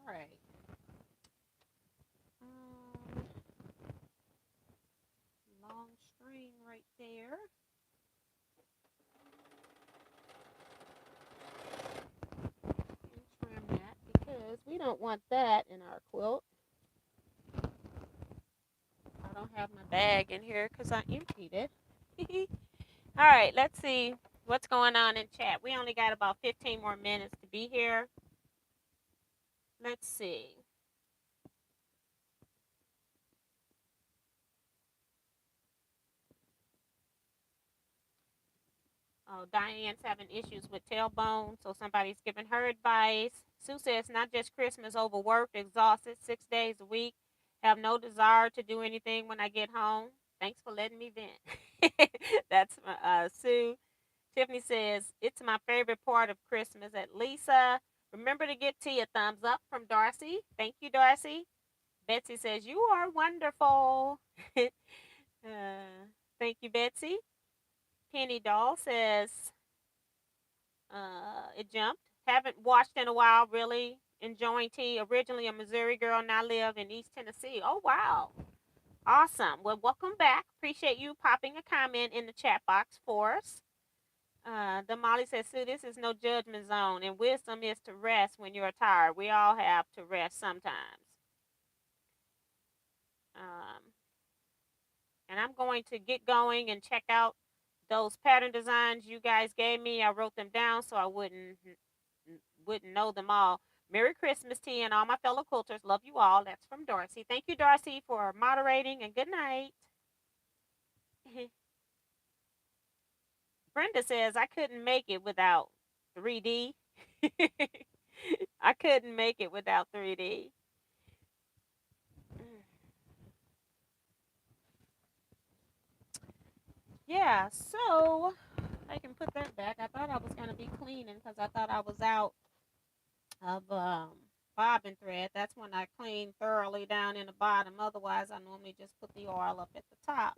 All right. Long string right there. And trim that because we don't want that in our quilt. I don't have my bag in here because I emptied it. All right, let's see what's going on in chat. We only got about 15 more minutes to be here. Let's see. Oh, Diane's having issues with tailbone, so somebody's giving her advice. Sue says, not just Christmas, overworked, exhausted, 6 days a week, have no desire to do anything when I get home. Thanks for letting me vent. That's Sue. Tiffany says, it's my favorite part of Christmas. At Lisa, remember to get T a thumbs up from Darcy. Thank you, Darcy. Betsy says, you are wonderful. Thank you, Betsy. Penny Doll says, it jumped. Haven't watched in a while, really. Enjoying tea. Originally a Missouri girl, now live in East Tennessee. Oh, wow. Awesome. Well, welcome back. Appreciate you popping a comment in the chat box for us. The Molly says, Sue, this is no judgment zone, and wisdom is to rest when you're tired. We all have to rest sometimes. And I'm going to get going and check out those pattern designs you guys gave me. I wrote them down so I wouldn't know them all. Merry Christmas to you and all my fellow quilters. Love you all. That's from Darcy. Thank you, Darcy, for moderating, and good night. Brenda says, I couldn't make it without 3D. I couldn't make it without 3D. Yeah, so I can put that back. I thought I was going to be cleaning because I thought I was out of bobbin thread. That's when I clean thoroughly down in the bottom. Otherwise, I normally just put the oil up at the top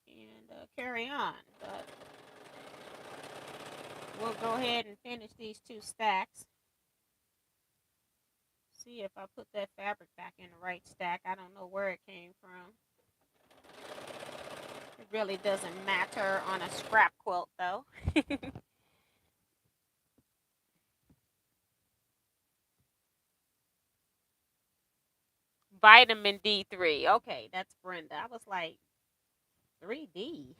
and carry on. But we'll go ahead and finish these 2 stacks. See if I put that fabric back in the right stack. I don't know where it came from. It really doesn't matter on a scrap quilt though. Vitamin D3. Okay, that's Brenda. I was like, 3D.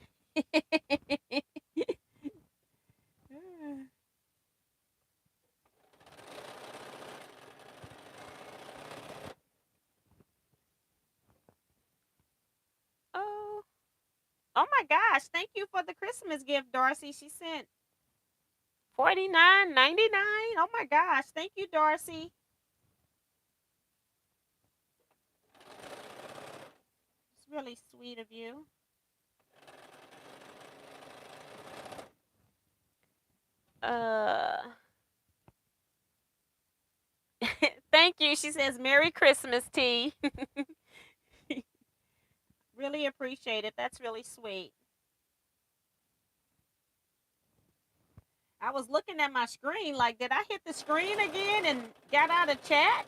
Oh, oh my gosh! Thank you for the Christmas gift, Darcy. She sent $49.99. Oh my gosh! Thank you, Darcy. It's really sweet of you. Thank you. She says, Merry Christmas, T. Really appreciate it. That's really sweet. I was looking at my screen like, did I hit the screen again and got out of chat?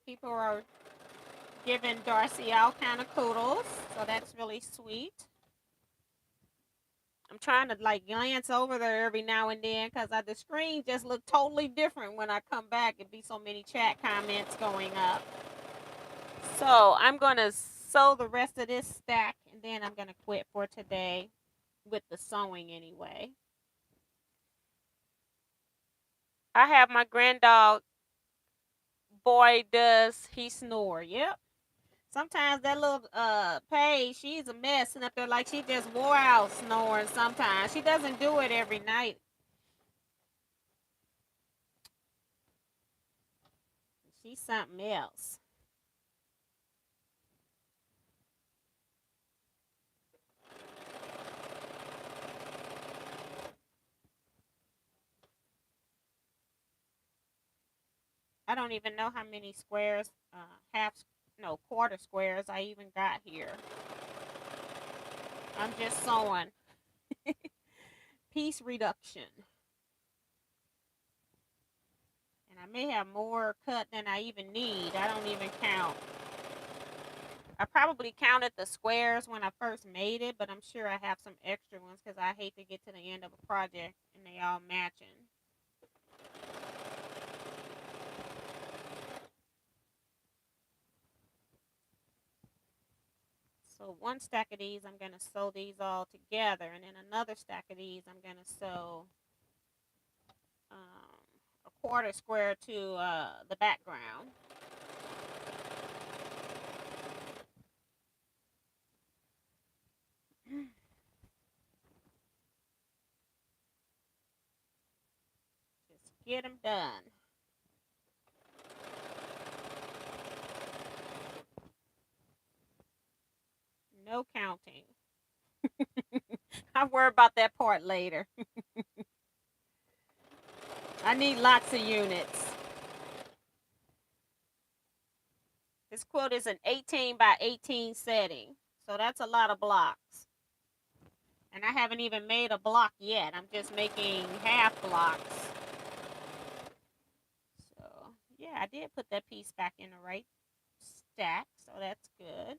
People are giving Darcy all kind of kudos, so that's really sweet. I'm trying to like glance over there every now and then because the screen just looked totally different when I come back. It'd be so many chat comments going up. So I'm going to sew the rest of this stack and then I'm going to quit for today with the sewing anyway. I have my granddog. Boy, does he snore. Yep. Sometimes that little Paige, she's a mess sitting up there like she just wore out snoring sometimes. She doesn't do it every night. She's something else. I don't even know how many squares, quarter squares I even got here. I'm just sewing. Piece reduction. And I may have more cut than I even need. I don't even count. I probably counted the squares when I first made it, but I'm sure I have some extra ones because I hate to get to the end of a project and they all matching. So one stack of these, I'm going to sew these all together. And then another stack of these, I'm going to sew a quarter square to the background. Just get them done. No counting. I'll worry about that part later. I need lots of units. This quilt is an 18 by 18 setting. So that's a lot of blocks. And I haven't even made a block yet. I'm just making half blocks. So, yeah, I did put that piece back in the right stack. So that's good.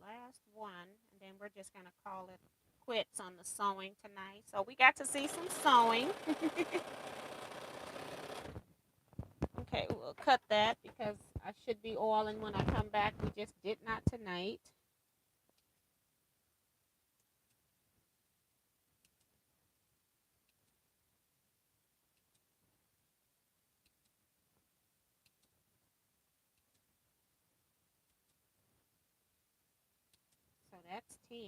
Last one. And then we're just going to call it quits on the sewing tonight. So we got to see some sewing. Okay, we'll cut that because I should be oiling when I come back. We just did not tonight. that's 10.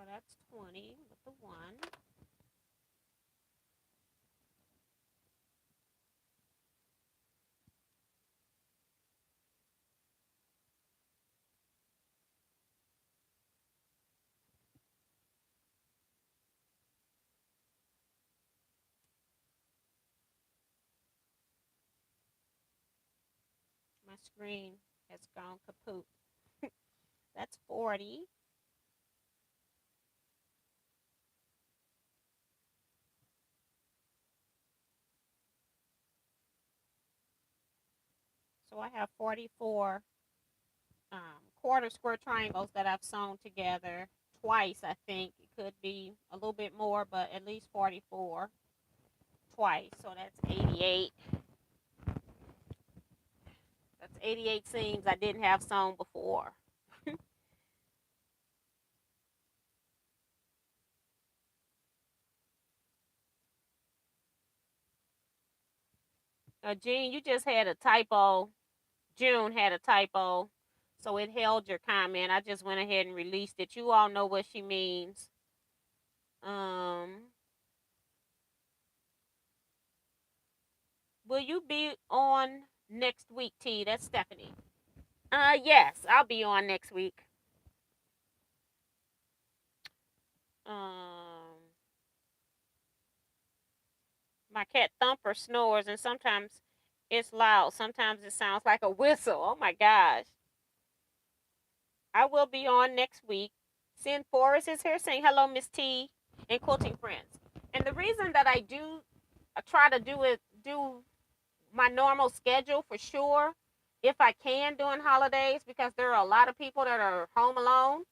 So that's 20 with the 1. My screen has gone kaput. That's 40. So I have 44 quarter square triangles that I've sewn together twice, I think. It could be a little bit more, but at least 44 twice. So that's 88. That's 88 seams I didn't have sewn before. Jean, you just had a typo. June had a typo. So it held your comment. I just went ahead and released it. You all know what she means. Um, will you be on next week, T? That's Stephanie. Yes, I'll be on next week. Um, my cat Thumper snores, and sometimes it's loud. Sometimes it sounds like a whistle. Oh my gosh. I will be on next week. Sin Forrest is here saying hello, Miss T, and Quilting Friends. And the reason that I try to do my normal schedule for sure, if I can during holidays, because there are a lot of people that are home alone,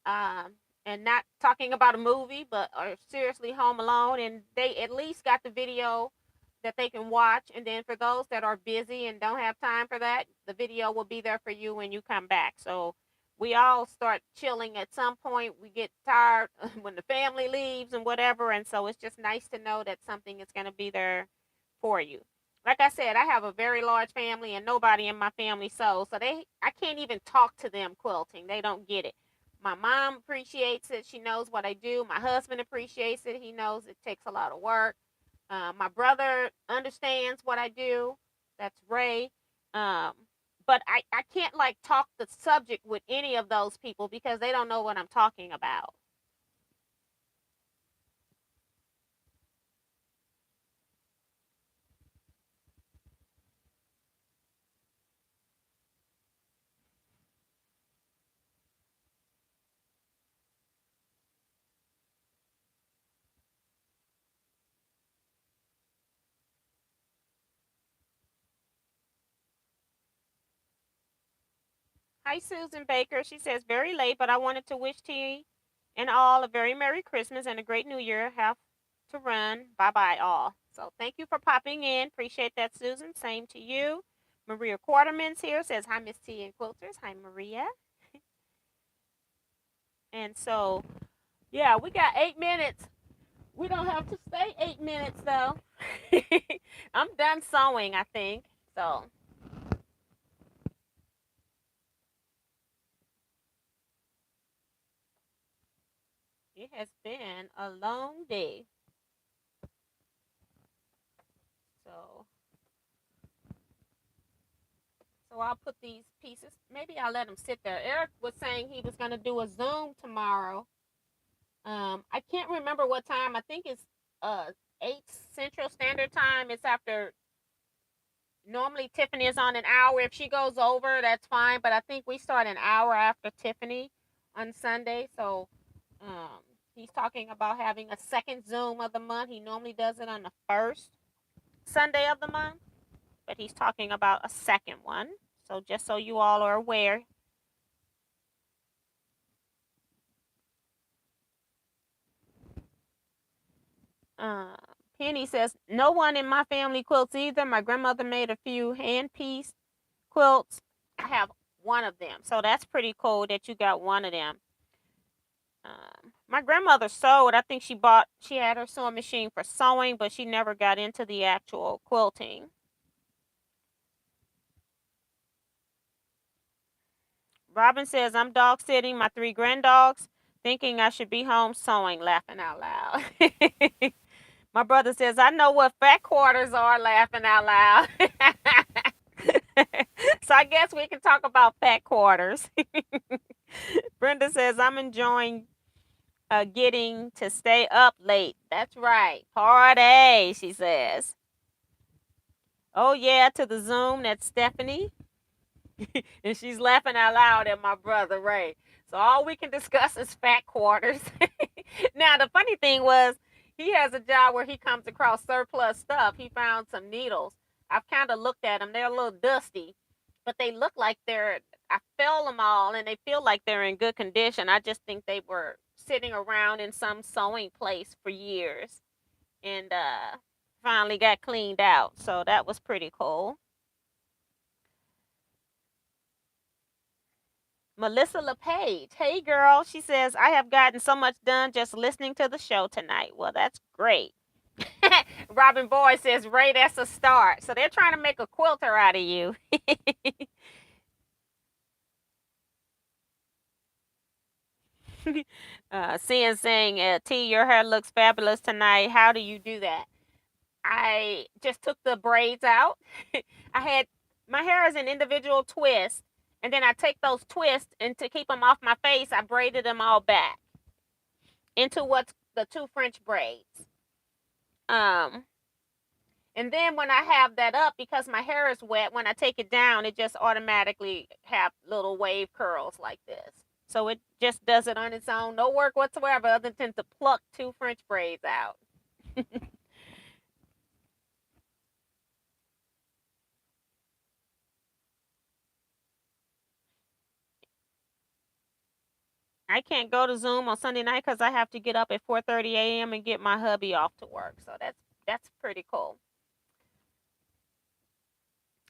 um, and not talking about a movie, but are seriously home alone, and they at least got the video that they can watch. And then for those that are busy and don't have time for that, the video will be there for you when you come back. So we all start chilling at some point. We get tired when the family leaves and whatever, and so it's just nice to know that something is going to be there for you. Like I said, I have a very large family, and nobody in my family sews, so I can't even talk to them quilting. They don't get it. My mom appreciates it. She knows what I do. My husband appreciates it. He knows it takes a lot of work. My brother understands what I do. That's Ray. Um, but I can't like talk the subject with any of those people because they don't know what I'm talking about. Hi, Susan Baker. She says, very late, but I wanted to wish T and all a very Merry Christmas and a great New Year. Have to run. Bye bye, all. So thank you for popping in. Appreciate that, Susan. Same to you. Maria Quarterman's here says, hi, Miss T and Quilters. Hi, Maria. And so, yeah, we got 8 minutes. We don't have to stay 8 minutes, though. I'm done sewing, I think. So it has been a long day. So I'll put these pieces. Maybe I'll let them sit there. Eric was saying he was going to do a Zoom tomorrow. I can't remember what time. I think it's 8 Central Standard Time. It's after. Normally Tiffany is on an hour. If she goes over, that's fine. But I think we start an hour after Tiffany on Sunday. So um, he's talking about having a second Zoom of the month. He normally does it on the first Sunday of the month, but he's talking about a second one. So just so you all are aware. Uh, Penny says, no one in my family quilts either. My grandmother made a few hand piece quilts. I have one of them. So that's pretty cool that you got one of them. My grandmother sewed. I think she had her sewing machine for sewing, but she never got into the actual quilting. Robin says, I'm dog sitting my 3 granddogs, thinking I should be home sewing, laughing out loud. My brother says, I know what fat quarters are, laughing out loud. So I guess we can talk about fat quarters. Brenda says, I'm enjoying getting to stay up late. That's right. Party, she says. Oh, yeah, to the Zoom. That's Stephanie. And she's laughing out loud at my brother, Ray. So all we can discuss is fat quarters. Now, the funny thing was, he has a job where he comes across surplus stuff. He found some needles. I've kind of looked at them. They're a little dusty, but they look like I fell them all and they feel like they're in good condition. I just think they were sitting around in some sewing place for years and finally got cleaned out. So that was pretty cool. Melissa LePage. Hey, girl. She says, I have gotten so much done just listening to the show tonight. Well, that's great. Robin Boyd says, Ray, that's a start. So they're trying to make a quilter out of you. Seeing saying, T, your hair looks fabulous tonight. How do you do that? I just took the braids out. My hair is an individual twist. And then I take those twists and to keep them off my face, I braided them all back into what's the 2 French braids. And then when I have that up, because my hair is wet, when I take it down, it just automatically have little wave curls like this. So it just does it on its own. No work whatsoever other than to pluck 2 French braids out. I can't go to Zoom on Sunday night because I have to get up at 4:30 a.m. and get my hubby off to work. So that's pretty cool.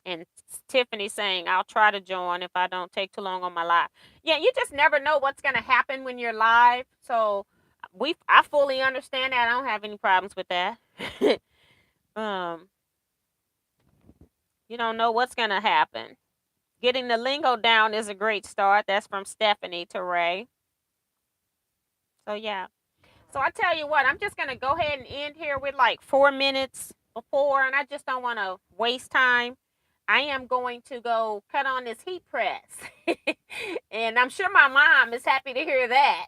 And Tiffany saying, I'll try to join if I don't take too long on my live. Yeah, you just never know what's going to happen when you're live. So I fully understand that. I don't have any problems with that. You don't know what's going to happen. Getting the lingo down is a great start. That's from Stephanie to Ray. So, yeah. So I tell you what, I'm just going to go ahead and end here with like 4 minutes before, and I just don't want to waste time. I am going to go cut on this heat press. And I'm sure my mom is happy to hear that.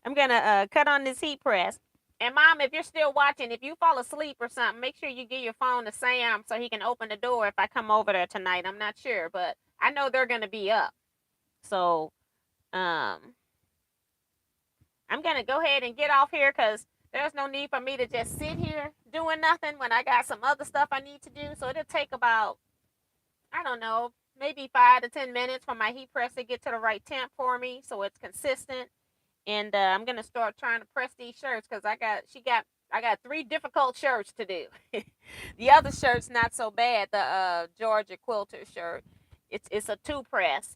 I'm going to cut on this heat press. And Mom, if you're still watching, if you fall asleep or something, make sure you give your phone to Sam so he can open the door if I come over there tonight. I'm not sure, but I know they're going to be up. So, I'm going to go ahead and get off here because there's no need for me to just sit here doing nothing when I got some other stuff I need to do. So it'll take about, I don't know, maybe 5 to 10 minutes for my heat press to get to the right temp for me so it's consistent. And I'm going to start trying to press these shirts because I got 3 difficult shirts to do. The other shirt's not so bad, the Georgia Quilter shirt. It's a 2 press.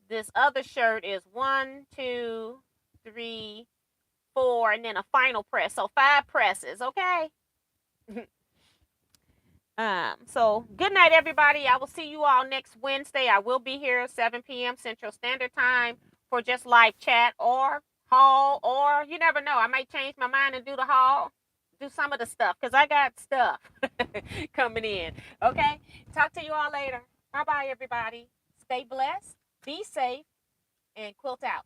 This other shirt is 1, 2, 3, 4, and then a final press. So 5 presses, okay? So good night, everybody. I will see you all next Wednesday. I will be here 7 p.m. Central Standard Time for just live chat or haul, or you never know. I might change my mind and do the haul, do some of the stuff because I got stuff coming in. Okay? Talk to you all later. Bye-bye, everybody. Stay blessed, be safe, and quilt out.